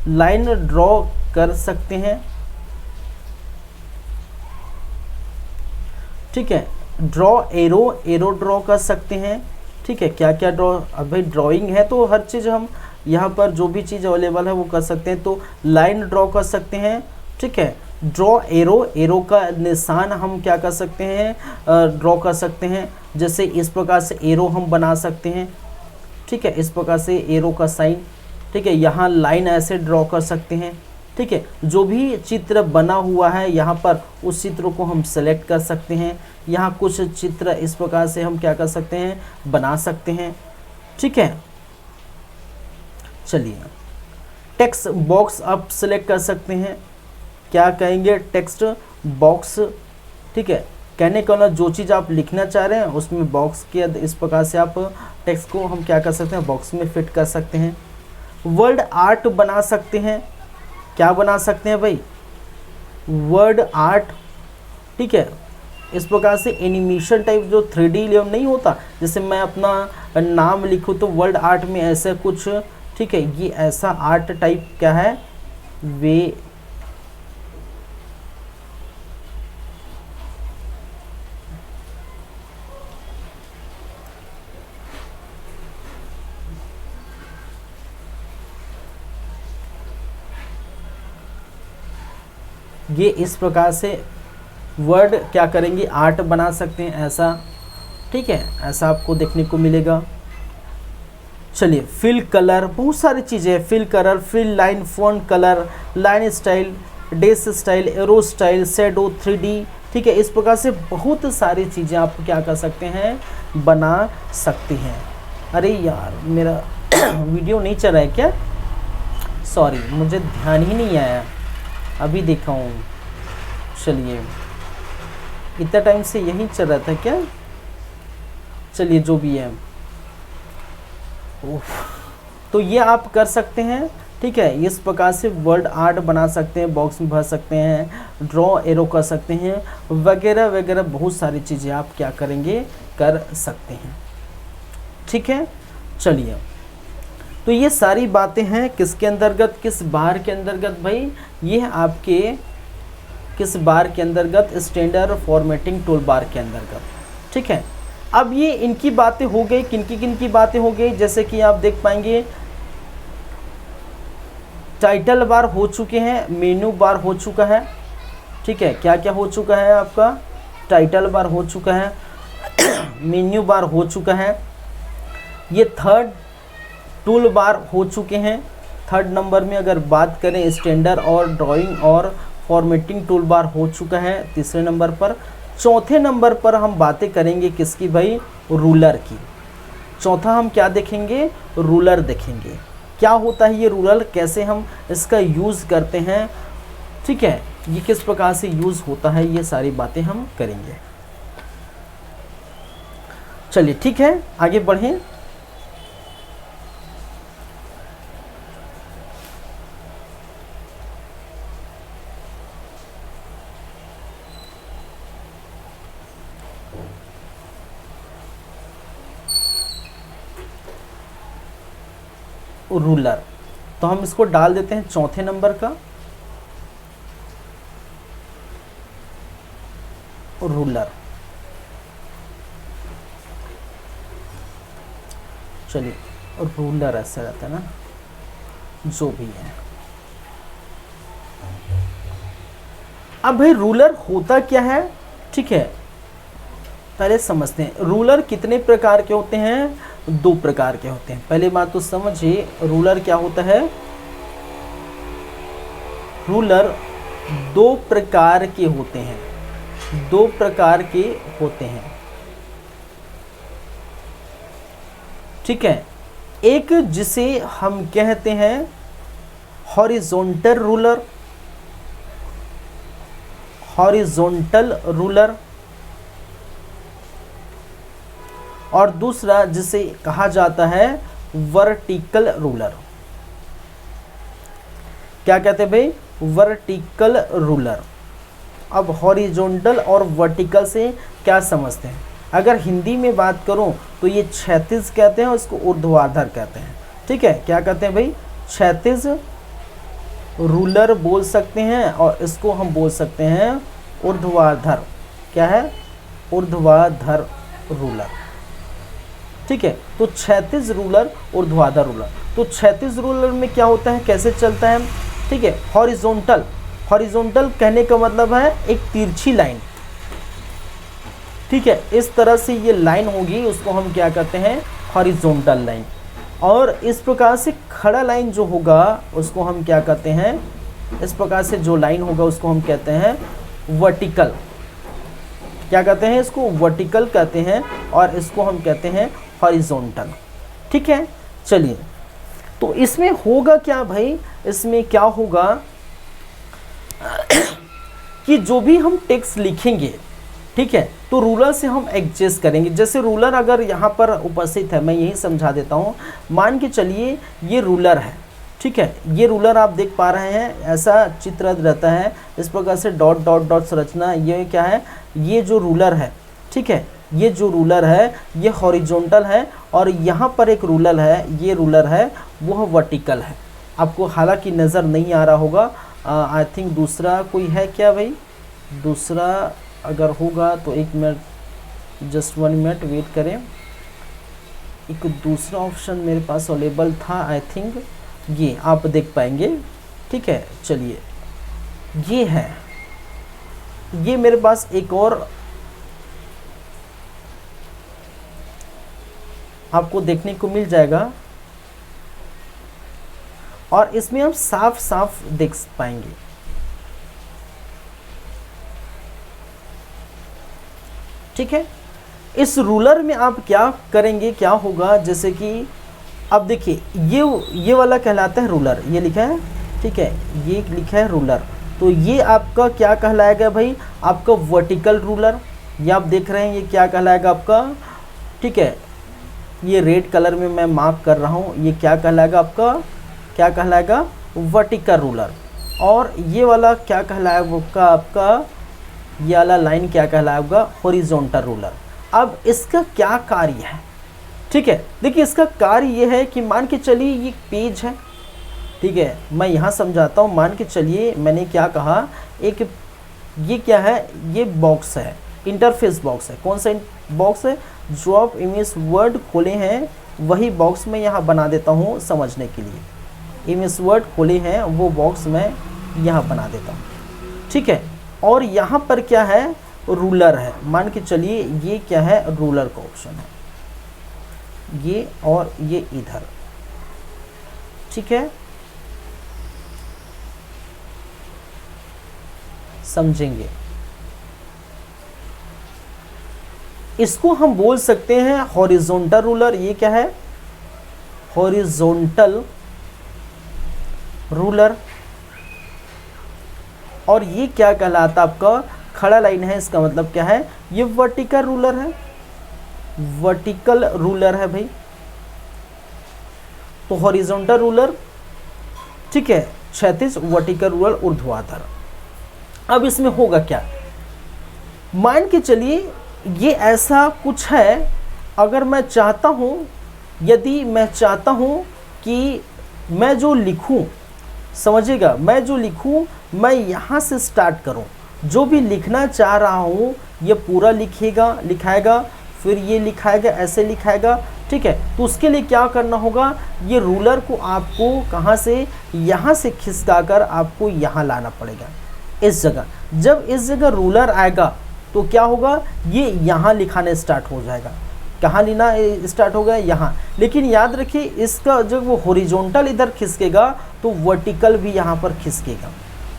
लाइन ड्रॉ कर सकते हैं। ठीक है, ड्रॉ एरो ड्रॉ कर सकते हैं। ठीक है, क्या क्या ड्रॉ, अब भाई ड्राइंग है तो हर चीज़ हम यहाँ पर जो भी चीज़ अवेलेबल है वो कर सकते हैं। तो लाइन ड्रॉ कर सकते हैं। ठीक है, ड्रॉ एरो का निशान हम क्या कर सकते हैं, ड्रॉ कर सकते हैं। जैसे इस प्रकार से एरो हम बना सकते हैं। ठीक है, इस प्रकार से एरो का साइन। ठीक है, यहाँ लाइन ऐसे ड्रॉ कर सकते हैं। ठीक है, जो भी चित्र बना हुआ है यहाँ पर, उस चित्र को हम सेलेक्ट कर सकते हैं। यहाँ कुछ चित्र इस प्रकार से हम क्या कर सकते हैं, बना सकते हैं। ठीक है, चलिए, टेक्स्ट बॉक्स आप सिलेक्ट कर सकते हैं। क्या कहेंगे? Text box. ठीक है, कहने का ना जो चीज़ आप लिखना चाह रहे हैं उसमें बॉक्स के इस प्रकार से आप टेक्स्ट को हम क्या कर सकते हैं, बॉक्स में फिट कर सकते हैं। वर्ड आर्ट बना सकते हैं। क्या बना सकते हैं भाई? Word art. ठीक है, इस प्रकार से एनिमेशन टाइप जो 3D लेवल नहीं होता, जैसे मैं अपना नाम लिखूँ तो वर्ड आर्ट में ऐसा कुछ, ठीक है, ये ऐसा आर्ट टाइप क्या है, वे ये इस प्रकार से वर्ड क्या करेंगे, आर्ट बना सकते हैं ऐसा। ठीक है, ऐसा आपको देखने को मिलेगा। चलिए, फिल कलर, बहुत सारी चीज़ें, fill colour, fill line, font colour, line style, dash style, arrow style, shadow, 3D। ठीक है, इस प्रकार से बहुत सारी चीज़ें आप क्या कर सकते हैं, बना सकते हैं। अरे यार मेरा वीडियो नहीं चल रहा है क्या? सॉरी, मुझे ध्यान ही नहीं आया, अभी देखा हूँ। चलिए, इतना टाइम से यही चल रहा था क्या? चलिए, जो भी है। तो ये आप कर सकते हैं। ठीक है, इस प्रकार से वर्ड आर्ट बना सकते हैं, बॉक्स में भर सकते हैं, ड्रॉ एरो कर सकते हैं, वगैरह वगैरह बहुत सारी चीज़ें आप क्या करेंगे, कर सकते हैं। ठीक है, चलिए, तो ये सारी बातें हैं किसके अंतर्गत, किस बार के अंतर्गत भाई? ये आपके किस बार के अंतर्गत? स्टैंडर्ड फॉर्मेटिंग टूल बार के अंतर्गत। ठीक है, अब ये इनकी बातें हो गई, किनकी बातें हो गई, जैसे कि आप देख पाएंगे टाइटल बार हो चुके हैं, मेनू बार हो चुका है। ठीक है, क्या क्या हो चुका है आपका? टाइटल बार हो चुका है, मेन्यू बार हो चुका है, ये थर्ड टूल बार हो चुके हैं। थर्ड नंबर में अगर बात करें, स्टैंडर्ड और ड्राइंग और फॉर्मेटिंग टूल बार हो चुका है तीसरे नंबर पर। चौथे नंबर पर हम बातें करेंगे किसकी भाई? रूलर की। चौथा हम क्या देखेंगे? रूलर देखेंगे। क्या होता है ये रूलर, कैसे हम इसका यूज़ करते हैं, ठीक है, ये किस प्रकार से यूज़ होता है, ये सारी बातें हम करेंगे। चलिए, ठीक है, आगे बढ़ें। रूलर, तो हम इसको डाल देते हैं चौथे नंबर का, रूलर। चलिए, रूलर ऐसा रहता है ना, जो भी है। अब भाई रूलर होता क्या है? ठीक है, पहले समझते हैं रूलर कितने प्रकार के होते हैं। 2 प्रकार के होते हैं। पहले बात तो समझिए, रूलर क्या होता है। रूलर 2 प्रकार के होते हैं, 2 प्रकार के होते हैं। ठीक है, एक जिसे हम कहते हैं हॉरिजॉन्टल रूलर, हॉरिजॉन्टल रूलर, और दूसरा जिसे कहा जाता है वर्टिकल रूलर। क्या कहते हैं भाई? Vertical ruler. अब हॉरिजॉन्टल और वर्टिकल से क्या समझते हैं? अगर हिंदी में बात करूं तो ये क्षैतिज कहते हैं, उसको ऊर्ध्वाधर कहते हैं। ठीक है, क्या कहते हैं भाई? क्षैतिज रूलर बोल सकते हैं, और इसको हम बोल सकते हैं ऊर्ध्वाधर। क्या है? ऊर्ध्वाधर रूलर। ठीक है, तो क्षैतिज रूलर, ऊर्ध्वाधर रूलर। तो क्षैतिज रूलर में क्या होता है, कैसे चलता है? ठीक है, हॉरिजॉन्टल, हॉरिजॉन्टल कहने का मतलब है एक तिरछी लाइन। ठीक है, इस तरह से ये लाइन होगी, उसको हम क्या कहते हैं? Horizontal line. और इस प्रकार से खड़ा लाइन जो होगा उसको हम क्या कहते हैं? इस प्रकार से जो लाइन होगा उसको हम कहते हैं वर्टिकल। क्या कहते हैं? इसको वर्टिकल कहते हैं, और इसको हम कहते हैं हॉरिजॉन्टल। ठीक है, चलिए, तो इसमें होगा क्या भाई, इसमें क्या होगा कि जो भी हम टेक्स्ट लिखेंगे, ठीक है, तो रूलर से हम एडजस्ट करेंगे। जैसे रूलर अगर यहाँ पर उपस्थित है, मैं यही समझा देता हूँ। मान के चलिए ये रूलर है, ठीक है, ये रूलर आप देख पा रहे हैं, ऐसा चित्र रहता है इस प्रकार से डॉट डॉट डॉट संरचना। ये क्या है, ये जो रूलर है, ठीक है, ये जो रूलर है ये हॉरिजॉन्टल है, और यहाँ पर एक रूलर है, ये रूलर है वह वर्टिकल है। आपको हालांकि नज़र नहीं आ रहा होगा, आई थिंक दूसरा कोई है क्या भाई, दूसरा अगर होगा तो एक मिनट, जस्ट 1 मिनट वेट करें। एक दूसरा ऑप्शन मेरे पास अवेलेबल था, आई थिंक ये आप देख पाएंगे, ठीक है। चलिए ये है, ये मेरे पास एक और आपको देखने को मिल जाएगा, और इसमें हम साफ साफ देख पाएंगे। ठीक है, इस रूलर में आप क्या करेंगे, क्या होगा, जैसे कि अब देखिए ये वाला कहलाता है रूलर, ये लिखा है, ठीक है, ये लिखा है रूलर, तो ये आपका क्या कहलाएगा भाई, आपका वर्टिकल रूलर। ये आप देख रहे हैं, ये क्या कहलाएगा आपका, ठीक है, ये रेड कलर में मैं मार्क कर रहा हूँ, ये क्या कहलाएगा आपका, क्या कहलाएगा, वर्टिकल रूलर। और ये वाला क्या कहलाएगा आपका, ये वाला लाइन क्या कहलाएगा, हॉरिजॉन्टल रूलर। अब इसका क्या कार्य है, ठीक है, देखिए इसका कार्य ये है कि मान के चलिए ये पेज है, ठीक है, मैं यहाँ समझाता हूँ। मान के चलिए मैंने क्या कहा, एक ये क्या है, ये बॉक्स है, इंटरफेस बॉक्स है। कौन सा बॉक्स है, जो आप इमेज वर्ड खोले हैं वही बॉक्स मैं यहाँ बना देता हूँ समझने के लिए। इमेज वर्ड खोले हैं वो बॉक्स मैं यहाँ बना देता हूँ, ठीक है। और यहाँ पर क्या है, रूलर है। मान के चलिए ये क्या है, रूलर का ऑप्शन है, ये और ये इधर, ठीक है, समझेंगे। इसको हम बोल सकते हैं हॉरिजॉन्टल रूलर। ये क्या है, हॉरिजॉन्टल रूलर। और ये क्या कहलाता आपका, खड़ा लाइन है, इसका मतलब क्या है, ये वर्टिकल रूलर है, वर्टिकल रूलर है भाई। तो हॉरिजॉन्टल रूलर, ठीक है, क्षैतिज, वर्टिकल रूलर ऊर्ध्वाधर। अब इसमें होगा क्या, मान के चलिए ये ऐसा कुछ है। अगर मैं चाहता हूँ, यदि मैं चाहता हूँ कि मैं जो लिखूँ, समझिएगा, मैं जो लिखूँ मैं यहाँ से स्टार्ट करूँ, जो भी लिखना चाह रहा हूँ ये पूरा लिखाएगा, फिर ये लिखाएगा, ऐसे लिखाएगा, ठीक है। तो उसके लिए क्या करना होगा, ये रूलर को आपको कहाँ से, यहाँ से खिसकाकर आपको यहाँ लाना पड़ेगा, इस जगह। जब इस जगह रूलर आएगा तो क्या होगा, ये यहाँ लिखाने स्टार्ट हो जाएगा। कहाँ लिखना स्टार्ट होगा, यहाँ। लेकिन याद रखिए इसका जब वो हॉरिजॉन्टल इधर खिसकेगा तो वर्टिकल भी यहाँ पर खिसकेगा,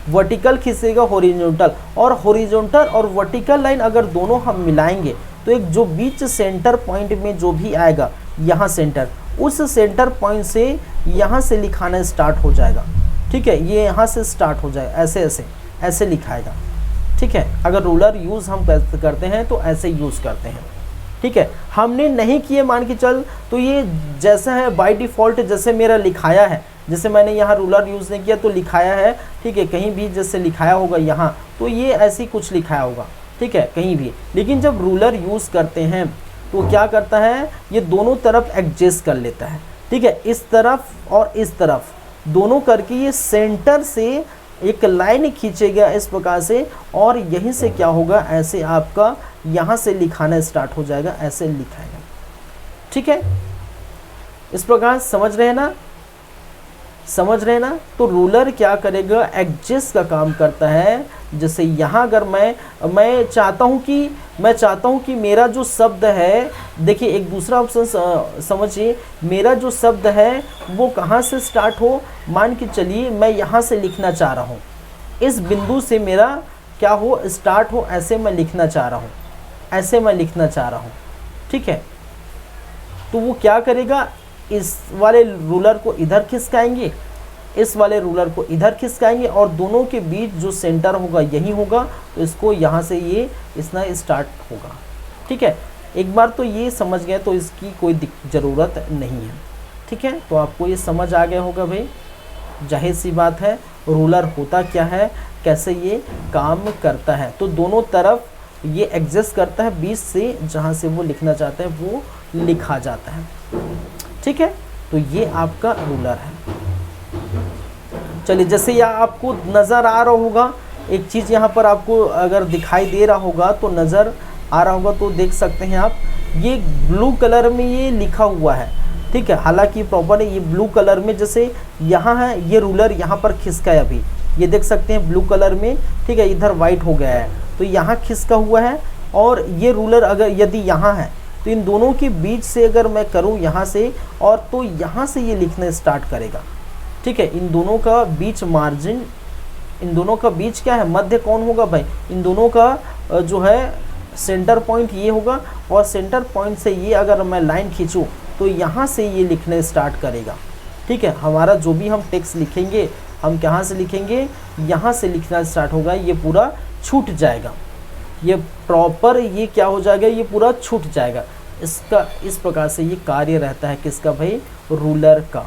वर्टिकल खिसकेगा, हॉरिजॉन्टल। और हॉरिजॉन्टल और वर्टिकल लाइन अगर दोनों हम मिलाएंगे तो एक जो बीच सेंटर पॉइंट में जो भी आएगा, यहाँ सेंटर, उस सेंटर पॉइंट से यहाँ से लिखाना स्टार्ट हो जाएगा, ठीक है। ये यहाँ से स्टार्ट हो जाएगा, ऐसे ऐसे ऐसे लिखाएगा, ठीक है। अगर रूलर यूज़ हम करते हैं तो ऐसे यूज़ करते हैं, ठीक है। हमने नहीं किए मान के चल, तो ये जैसा है बाय डिफ़ॉल्ट, जैसे मेरा लिखाया है, जैसे मैंने यहाँ रूलर यूज़ नहीं किया तो लिखाया है, ठीक है। कहीं भी जैसे लिखाया होगा यहाँ, तो ये ऐसी कुछ लिखाया होगा, ठीक है, कहीं भी। लेकिन जब रूलर यूज़ करते हैं तो क्या करता है, ये दोनों तरफ एडजस्ट कर लेता है, ठीक है। इस तरफ और इस तरफ दोनों करके ये सेंटर से एक लाइन खींचेगा इस प्रकार से, और यहीं से क्या होगा, ऐसे आपका यहाँ से लिखाना स्टार्ट हो जाएगा, ऐसे लिखाएगा, ठीक है। इस प्रकार समझ रहे हैं ना, समझ रहे हैं ना। तो रूलर क्या करेगा, एडजस्ट का काम करता है। जैसे यहाँ अगर मैं चाहता हूँ कि मेरा जो शब्द है, देखिए एक दूसरा ऑप्शन समझिए, मेरा जो शब्द है वो कहाँ से स्टार्ट हो। मान के चलिए मैं यहाँ से लिखना चाह रहा हूँ, इस बिंदु से मेरा क्या हो, स्टार्ट हो, ऐसे मैं लिखना चाह रहा हूँ, ऐसे मैं लिखना चाह रहा हूँ, ठीक है। तो वो क्या करेगा, इस वाले रूलर को इधर खिसकाएंगे, इस वाले रूलर को इधर खिसकाएंगे और दोनों के बीच जो सेंटर होगा यही होगा, तो इसको यहाँ से ये इसना स्टार्ट होगा। ठीक है, एक बार तो ये समझ गए तो इसकी कोई ज़रूरत नहीं है। ठीक है, तो आपको ये समझ आ गया होगा भाई, जाहिर सी बात है रूलर होता क्या है, कैसे ये काम करता है। तो दोनों तरफ ये एडजस्ट करता है, बीच से जहाँ से वो लिखना चाहते हैं वो लिखा जाता है। ठीक है, तो ये आपका रूलर है। चलिए, जैसे यहाँ आपको नज़र आ रहा होगा, एक चीज़ यहाँ पर आपको अगर दिखाई दे रहा होगा तो नज़र आ रहा होगा, तो देख सकते हैं आप, ये ब्लू कलर में ये लिखा हुआ है। ठीक है, हालांकि प्रॉपर ये ब्लू कलर में, जैसे यहाँ है ये रूलर यहाँ पर खिसका है, अभी ये देख सकते हैं ब्लू कलर में। ठीक है, इधर वाइट हो गया है तो यहाँ खिसका हुआ है, और ये रूलर अगर यदि यहाँ है तो इन दोनों के बीच से अगर मैं करूँ यहाँ से, और तो यहाँ से ये लिखना स्टार्ट करेगा। ठीक है, इन दोनों का बीच मार्जिन, इन दोनों का बीच क्या है, मध्य कौन होगा भाई, इन दोनों का जो है सेंटर पॉइंट ये होगा, और सेंटर पॉइंट से ये अगर मैं लाइन खींचूँ तो यहाँ से ये लिखने स्टार्ट करेगा। ठीक है, हमारा जो भी हम टेक्स्ट लिखेंगे हम कहाँ से लिखेंगे, यहाँ से लिखना स्टार्ट होगा, ये पूरा छूट जाएगा, ये प्रॉपर ये क्या हो जाएगा, ये पूरा छूट जाएगा। इसका इस प्रकार से ये कार्य रहता है किसका भाई, रूलर का।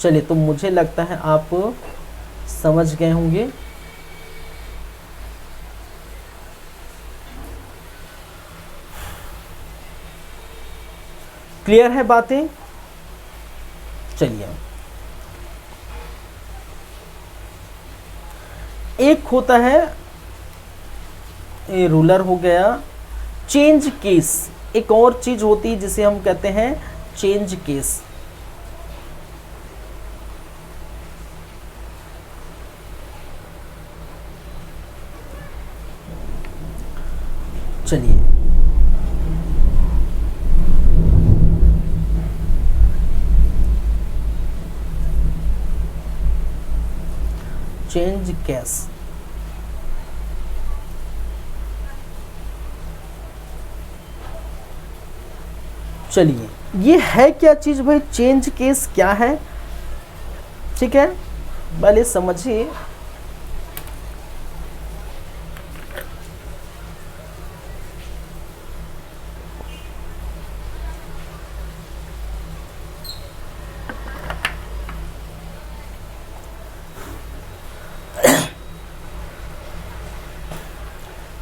चलिए, तो मुझे लगता है आप समझ गए होंगे। क्लियर है बातें। चलिए, एक होता है ये रूलर हो गया, चेंज केस, एक और चीज होती है जिसे हम कहते हैं चेंज केस। चलिए, चेंज केस, चलिए ये है क्या चीज भाई, चेंज केस क्या है। ठीक है, पहले समझिए।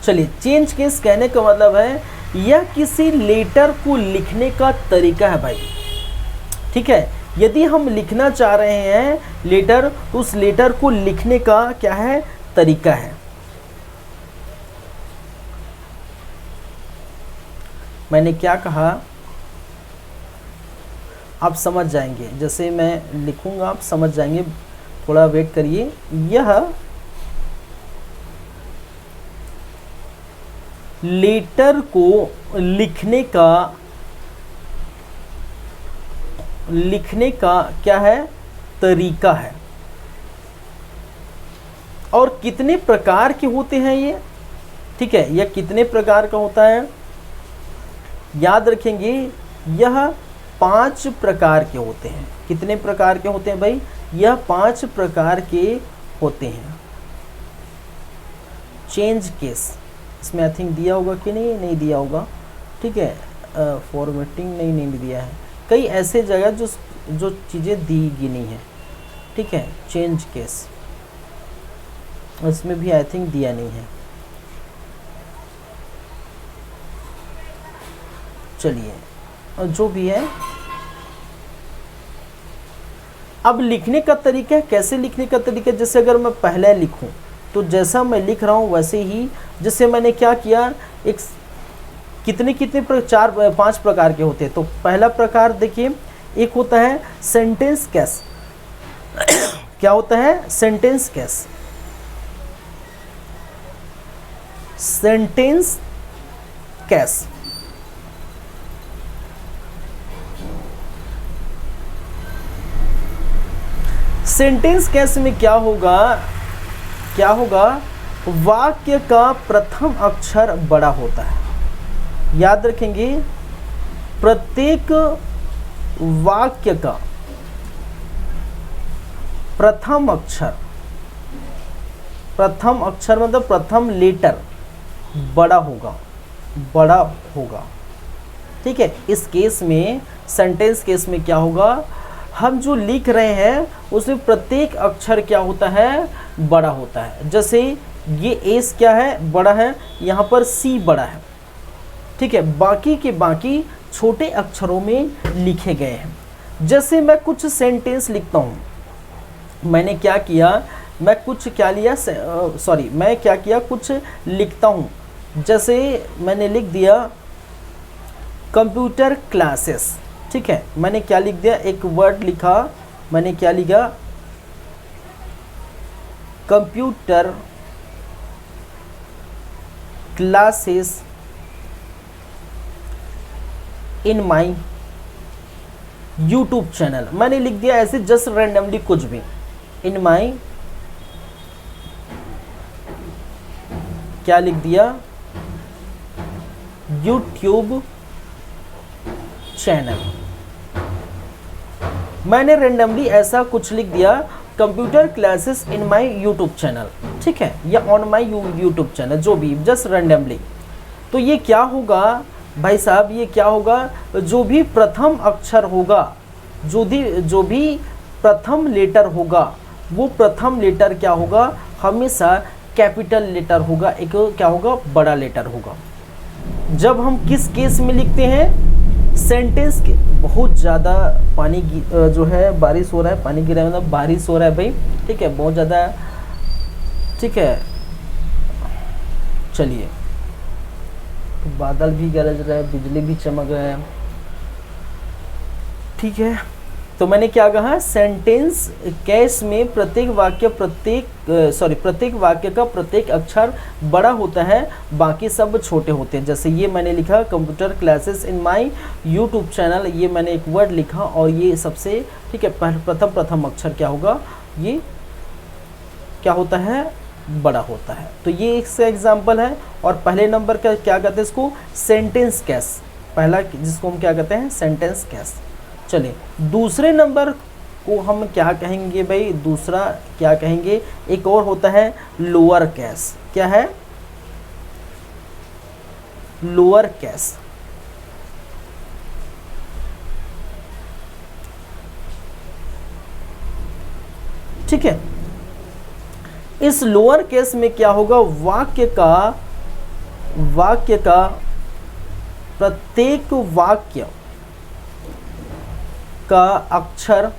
चलिए, चेंज केस कहने का मतलब है यह किसी लेटर को लिखने का तरीका है भाई। ठीक है, यदि हम लिखना चाह रहे हैं लेटर, तो उस लेटर को लिखने का क्या है, तरीका है। मैंने क्या कहा आप समझ जाएंगे, जैसे मैं लिखूंगा आप समझ जाएंगे, थोड़ा वेट करिए। यह लेटर को लिखने का क्या है, तरीका है। और कितने प्रकार के होते हैं ये। ठीक है, यह कितने प्रकार का होता है, याद रखेंगे यह 5 प्रकार के होते हैं। कितने प्रकार के होते हैं भाई, यह 5 प्रकार के होते हैं। चेंज केस, इसमें आई थिंक दिया होगा कि नहीं दिया होगा। ठीक है, फॉर्मेटिंग नहीं दिया है, कई ऐसे जगह जो चीज़ें दी गिनी है। ठीक है, चेंज केस इसमें भी आई थिंक दिया नहीं है। चलिए, और जो भी है, अब लिखने का तरीका है, कैसे लिखने का तरीका, जैसे अगर मैं पहले लिखूं तो जैसा मैं लिख रहा हूँ वैसे ही, जैसे मैंने क्या किया, एक कितने 5 प्रकार के होते हैं। तो पहला प्रकार देखिए, एक होता है सेंटेंस केस। क्या होता है, sentence case, sentence case. Sentence case में क्या होगा, वाक्य का प्रथम अक्षर बड़ा होता है। याद रखेंगे, प्रत्येक वाक्य का प्रथम अक्षर मतलब प्रथम लेटर बड़ा होगा। ठीक है, इस केस में, सेंटेंस केस में क्या होगा, हम जो लिख रहे हैं उसमें प्रत्येक अक्षर क्या होता है, बड़ा होता है। जैसे ये एस क्या है, बड़ा है, यहाँ पर सी बड़ा है। ठीक है, बाकी के बाकी छोटे अक्षरों में लिखे गए हैं। जैसे मैं कुछ सेंटेंस लिखता हूँ, मैंने क्या किया, मैं क्या किया, कुछ लिखता हूँ। जैसे मैंने लिख दिया कंप्यूटर क्लासेस। ठीक है, मैंने क्या लिख दिया, एक वर्ड लिखा, मैंने क्या लिखा, computer classes in my YouTube channel. मैंने लिख दिया ऐसे जस्ट रैंडमली कुछ भी, इन माई, क्या लिख दिया, यूट्यूब चैनल। मैंने रैंडमली ऐसा कुछ लिख दिया, computer classes in my YouTube channel. ठीक है, या ऑन माई यूट्यूब चैनल, जो भी, जस्ट रैंडमली। तो ये क्या होगा भाई साहब, ये क्या होगा, जो भी प्रथम अक्षर होगा, जो भी प्रथम लेटर होगा, वो प्रथम लेटर क्या होगा, हमेशा कैपिटल लेटर होगा, एक क्या होगा, बड़ा लेटर होगा। जब हम किस केस में लिखते हैं, सेंटेंस के, बहुत ज़्यादा पानी जो है, बारिश हो रहा है, पानी गिरा है मतलब बारिश हो रहा है भाई। ठीक है, बहुत ज़्यादा। ठीक है, चलिए, तो बादल भी गरज रहा है, बिजली भी चमक रहा है। ठीक है, तो मैंने क्या कहा, सेंटेंस केस में प्रत्येक वाक्य का प्रत्येक अक्षर बड़ा होता है, बाकी सब छोटे होते हैं। जैसे ये मैंने लिखा computer classes in my YouTube channel, ये मैंने एक वर्ड लिखा और ये सबसे, ठीक है, प्रथम अक्षर क्या होगा, ये क्या होता है, बड़ा होता है। तो ये एक से एग्जाम्पल है। और पहले नंबर का क्या कहते हैं, इसको सेंटेंस केस, पहला जिसको हम क्या कहते हैं, सेंटेंस केस। चलिए, दूसरे नंबर को हम क्या कहेंगे भाई, दूसरा क्या कहेंगे, एक और होता है लोअर केस। क्या है, लोअर केस। ठीक है, इस लोअर केस में क्या होगा, वाक्य का प्रत्येक वाक्य का अक्षर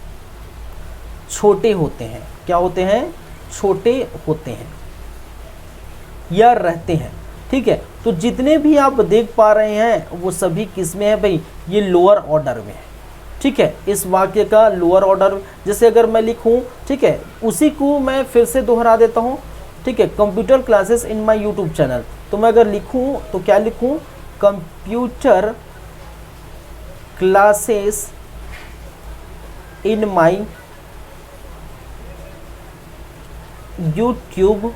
छोटे होते हैं। क्या होते हैं, छोटे होते हैं या रहते हैं। ठीक है, तो जितने भी आप देख पा रहे हैं वो सभी किस में है भाई, ये लोअर ऑर्डर में है। ठीक है, इस वाक्य का लोअर ऑर्डर, जैसे अगर मैं लिखूं, ठीक है, उसी को मैं फिर से दोहरा देता हूं। ठीक है, computer classes in my YouTube channel, तो मैं अगर लिखूं तो क्या लिखूं, computer classes in my YouTube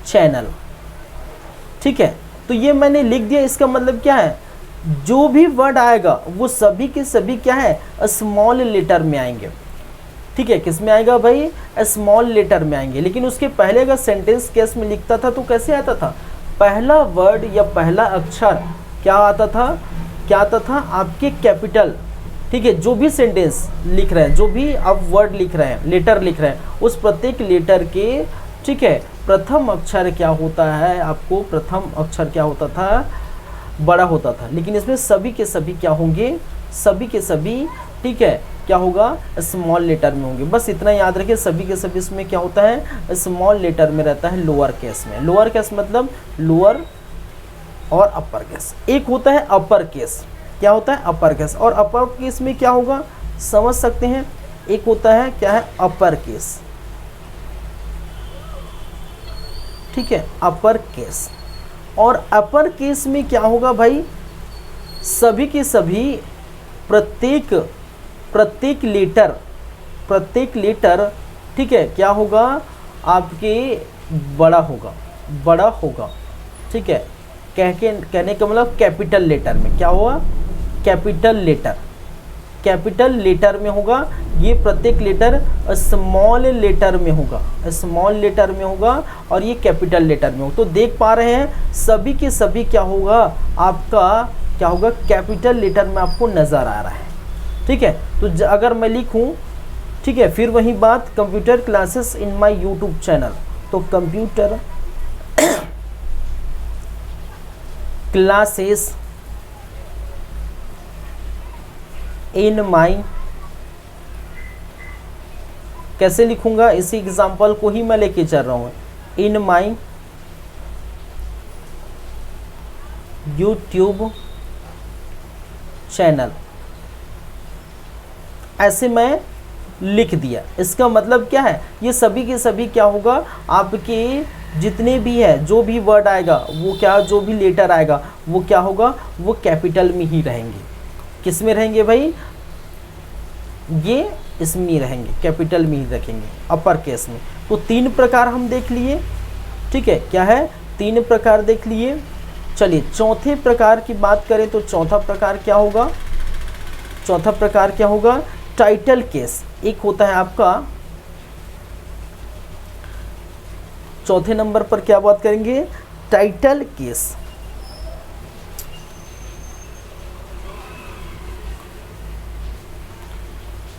channel. ठीक है, तो ये मैंने लिख दिया। इसका मतलब क्या है, जो भी वर्ड आएगा वो सभी के सभी क्या है, स्मॉल लेटर में आएंगे। ठीक है, किस में आएगा भाई, स्मॉल लेटर में आएंगे। लेकिन उसके पहले अगर सेंटेंस केस में लिखता था तो कैसे आता था, पहला वर्ड या पहला अक्षर क्या आता था, आपके कैपिटल। ठीक है, जो भी सेंटेंस लिख रहे हैं, जो भी आप वर्ड लिख रहे हैं, लेटर लिख रहे हैं, उस प्रत्येक लेटर के, ठीक है, प्रथम अक्षर क्या होता है, आपको प्रथम अक्षर क्या होता था, बड़ा होता था। लेकिन इसमें सभी के सभी क्या होंगे, सभी के सभी, ठीक है, क्या होगा, स्मॉल लेटर में होंगे। बस इतना याद रखिए, सभी के सभी इसमें क्या होता है, स्मॉल लेटर में रहता है, लोअर केस में। लोअर केस मतलब लोअर और अपर केस। एक होता है अपर केस, क्या होता है, अपर केस। और अपर केस में क्या होगा, समझ सकते हैं, एक होता है क्या है, अपर केस। ठीक है, अपर केस। और अपर केस में क्या होगा भाई, सभी के सभी प्रत्येक लेटर, ठीक है, क्या होगा, आपके बड़ा होगा। ठीक है, कहने का मतलब कैपिटल लेटर में क्या होगा, कैपिटल लेटर, कैपिटल लेटर में होगा, ये प्रत्येक लेटर स्मॉल लेटर में होगा, स्मॉल लेटर में होगा, और ये कैपिटल लेटर में होगा। तो देख पा रहे हैं सभी के सभी क्या होगा, आपका क्या होगा, कैपिटल लेटर में आपको नज़र आ रहा है। ठीक है, तो अगर मैं लिखूं, ठीक है, फिर वही बात, computer classes in my YouTube channel, तो कंप्यूटर क्लासेस इन माई, कैसे लिखूंगा, इसी एग्जाम्पल को ही मैं लेके चल रहा हूँ, इन माई यूट्यूब चैनल, ऐसे मैं लिख दिया। इसका मतलब क्या है, ये सभी के सभी क्या होगा, आपके जितने भी है, जो भी वर्ड आएगा वो क्या, जो भी लेटर आएगा वो क्या होगा, वो कैपिटल में ही रहेंगे। किस में रहेंगे भाई, ये इसमें रहेंगे, कैपिटल में ही रखेंगे, अपर केस में। तो 3 प्रकार हम देख लिए। ठीक है, क्या है, 3 प्रकार देख लिए। चलिए चौथे प्रकार की बात करें तो चौथा प्रकार क्या होगा, चौथा प्रकार क्या होगा, टाइटल केस। एक होता है आपका, चौथे नंबर पर क्या बात करेंगे, टाइटल केस।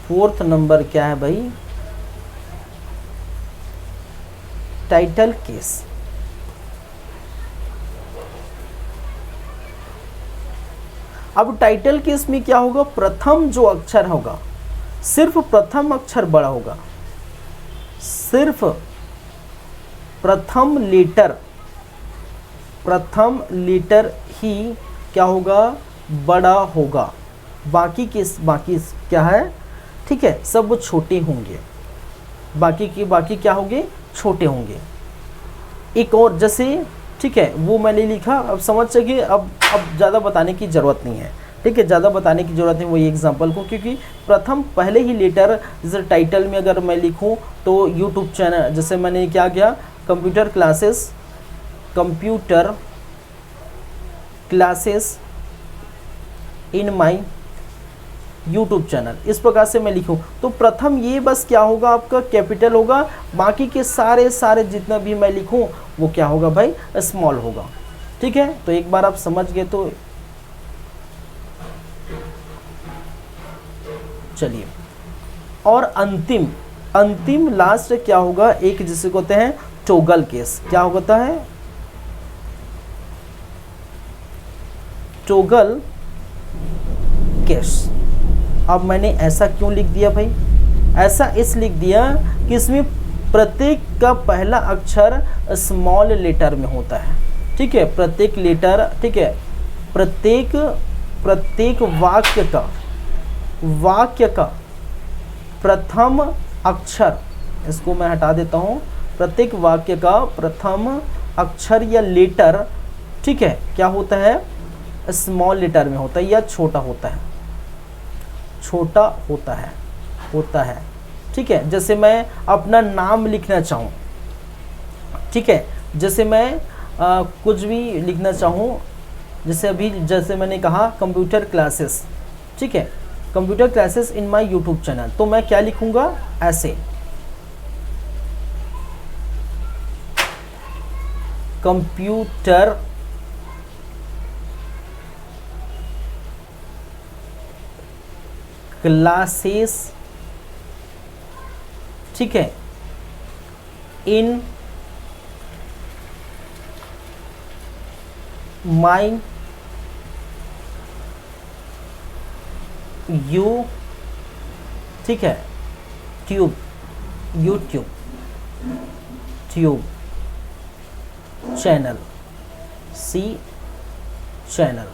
फोर्थ नंबर क्या है भाई, टाइटल केस। अब टाइटल केस में क्या होगा, प्रथम जो अक्षर होगा, सिर्फ प्रथम अक्षर बड़ा होगा, सिर्फ प्रथम लेटर ही क्या होगा, बड़ा होगा, बाकी क्या है, ठीक है, सब वो छोटे होंगे, बाकी क्या होंगे, छोटे होंगे। एक और जैसे, ठीक है, वो मैंने लिखा, अब समझ सके, अब ज़्यादा बताने की ज़रूरत नहीं है। ठीक है, ज़्यादा बताने की ज़रूरत नहीं वही एग्जांपल को, क्योंकि प्रथम पहले ही लेटर, जैसे टाइटल में अगर मैं लिखूं तो यूट्यूब चैनल, जैसे मैंने क्या किया, computer classes in my YouTube channel, इस प्रकार से मैं लिखूं तो प्रथम ये बस क्या होगा, आपका कैपिटल होगा, बाकी के सारे जितना भी मैं लिखूं वो क्या होगा भाई, स्मॉल होगा। ठीक है, तो एक बार आप समझ गए तो चलिए, और अंतिम लास्ट क्या होगा, एक जिसे कहते हैं टॉगल केस। क्या होता है, टॉगल केस। अब मैंने ऐसा क्यों लिख दिया भाई, ऐसा इस लिख दिया कि इसमें प्रत्येक का पहला अक्षर स्मॉल लेटर में होता है। ठीक है, प्रत्येक लेटर, ठीक है, प्रत्येक वाक्य का प्रथम अक्षर, इसको मैं हटा देता हूँ, प्रत्येक वाक्य का प्रथम अक्षर या लेटर, ठीक है, क्या होता है, स्मॉल लेटर में होता है या छोटा होता है। ठीक है, जैसे मैं अपना नाम लिखना चाहूँ, ठीक है, जैसे मैं कुछ भी लिखना चाहूँ, जैसे मैंने कहा कंप्यूटर क्लासेस, ठीक है, computer classes in my YouTube channel, तो मैं क्या लिखूंगा, ऐसे, कंप्यूटर क्लासेस, ठीक है, इन माई ठीक है, यूट्यूब चैनल, चैनल,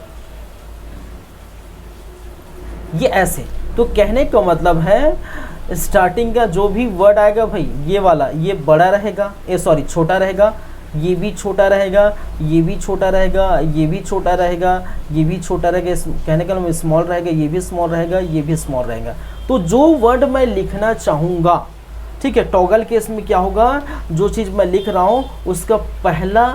ये ऐसे। तो कहने का मतलब है स्टार्टिंग का जो भी वर्ड आएगा भाई, ये वाला, ये बड़ा रहेगा, छोटा रहेगा, ये भी छोटा रहेगा, ये भी छोटा रहेगा, ये भी छोटा रहेगा, ये भी छोटा रहेगा, कहने का मतलब स्मॉल रहेगा, ये भी स्मॉल रहेगा, ये भी स्मॉल रहेगा। तो जो वर्ड मैं लिखना चाहूँगा, ठीक है, टॉगल केस में क्या होगा, जो चीज़ मैं लिख रहा हूँ उसका पहला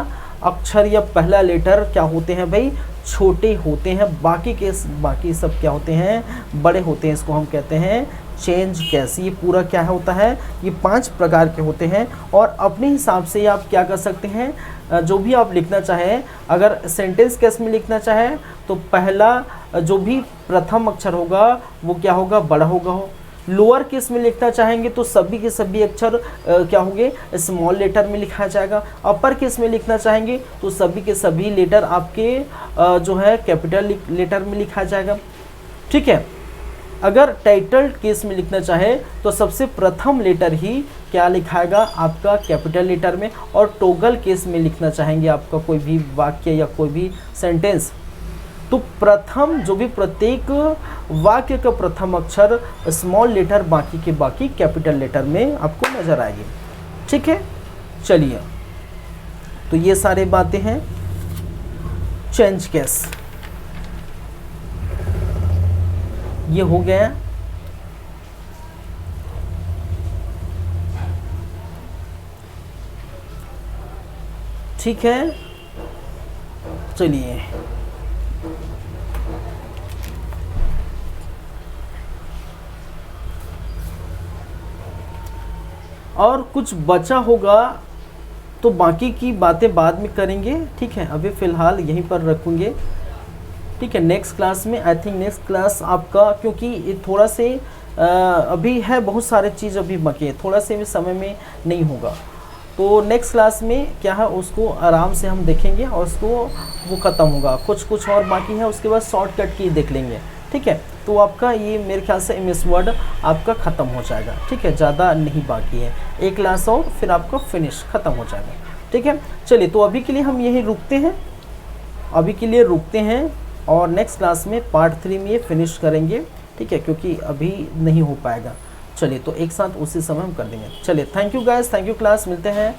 अक्षर या पहला लेटर क्या होते हैं भाई, छोटे होते हैं, बाकी सब क्या होते हैं, बड़े होते हैं। इसको हम कहते हैं चेंज केस। ये पूरा क्या होता है, ये 5 प्रकार के होते हैं। और अपने हिसाब से आप क्या कर सकते हैं, जो भी आप लिखना चाहें, अगर सेंटेंस केस में लिखना चाहें तो पहला जो भी प्रथम अक्षर होगा वो क्या होगा, बड़ा होगा। लोअर केस में लिखना चाहेंगे तो सभी के सभी अक्षर क्या होंगे, स्मॉल लेटर में लिखा जाएगा। अपर केस में लिखना चाहेंगे तो सभी के सभी लेटर आपके जो है कैपिटल लेटर में लिखा जाएगा। ठीक है। अगर टाइटल केस में लिखना चाहे तो सबसे प्रथम लेटर ही क्या लिखाएगा, आपका कैपिटल लेटर में। और टॉगल केस में लिखना चाहेंगे आपका कोई भी वाक्य या कोई भी सेंटेंस, तो प्रथम जो भी प्रत्येक वाक्य का प्रथम अक्षर स्मॉल लेटर, बाकी के बाकी कैपिटल लेटर में आपको नजर आएगी। ठीक है, चलिए, तो ये सारे बातें हैं चेंज केस। ये हो गया। ठीक है, चलिए और कुछ बचा होगा तो बाकी की बातें बाद में करेंगे। ठीक है, अभी फ़िलहाल यहीं पर रखूँगे। ठीक है, नेक्स्ट क्लास में, आई थिंक नेक्स्ट क्लास आपका, क्योंकि ये थोड़ा से अभी है, बहुत सारे चीज़ अभी बाकी है, थोड़ा से भी समय में नहीं होगा। तो नेक्स्ट क्लास में क्या है उसको आराम से हम देखेंगे और उसको वो ख़त्म होगा। कुछ और बाकी है, उसके बाद शॉर्टकट की देख लेंगे। ठीक है, तो आपका ये मेरे ख्याल से MS वर्ड आपका ख़त्म हो जाएगा। ठीक है, ज़्यादा नहीं बाकी है, एक क्लास और फिर आपका फिनिश ख़त्म हो जाएगा। ठीक है, चलिए, तो अभी के लिए हम यहीं रुकते हैं, और नेक्स्ट क्लास में पार्ट 3 में ये फिनिश करेंगे। ठीक है, क्योंकि अभी नहीं हो पाएगा। चलिए, तो एक साथ उसी समय हम कर देंगे। चलिए, thank you guys, thank you class, मिलते हैं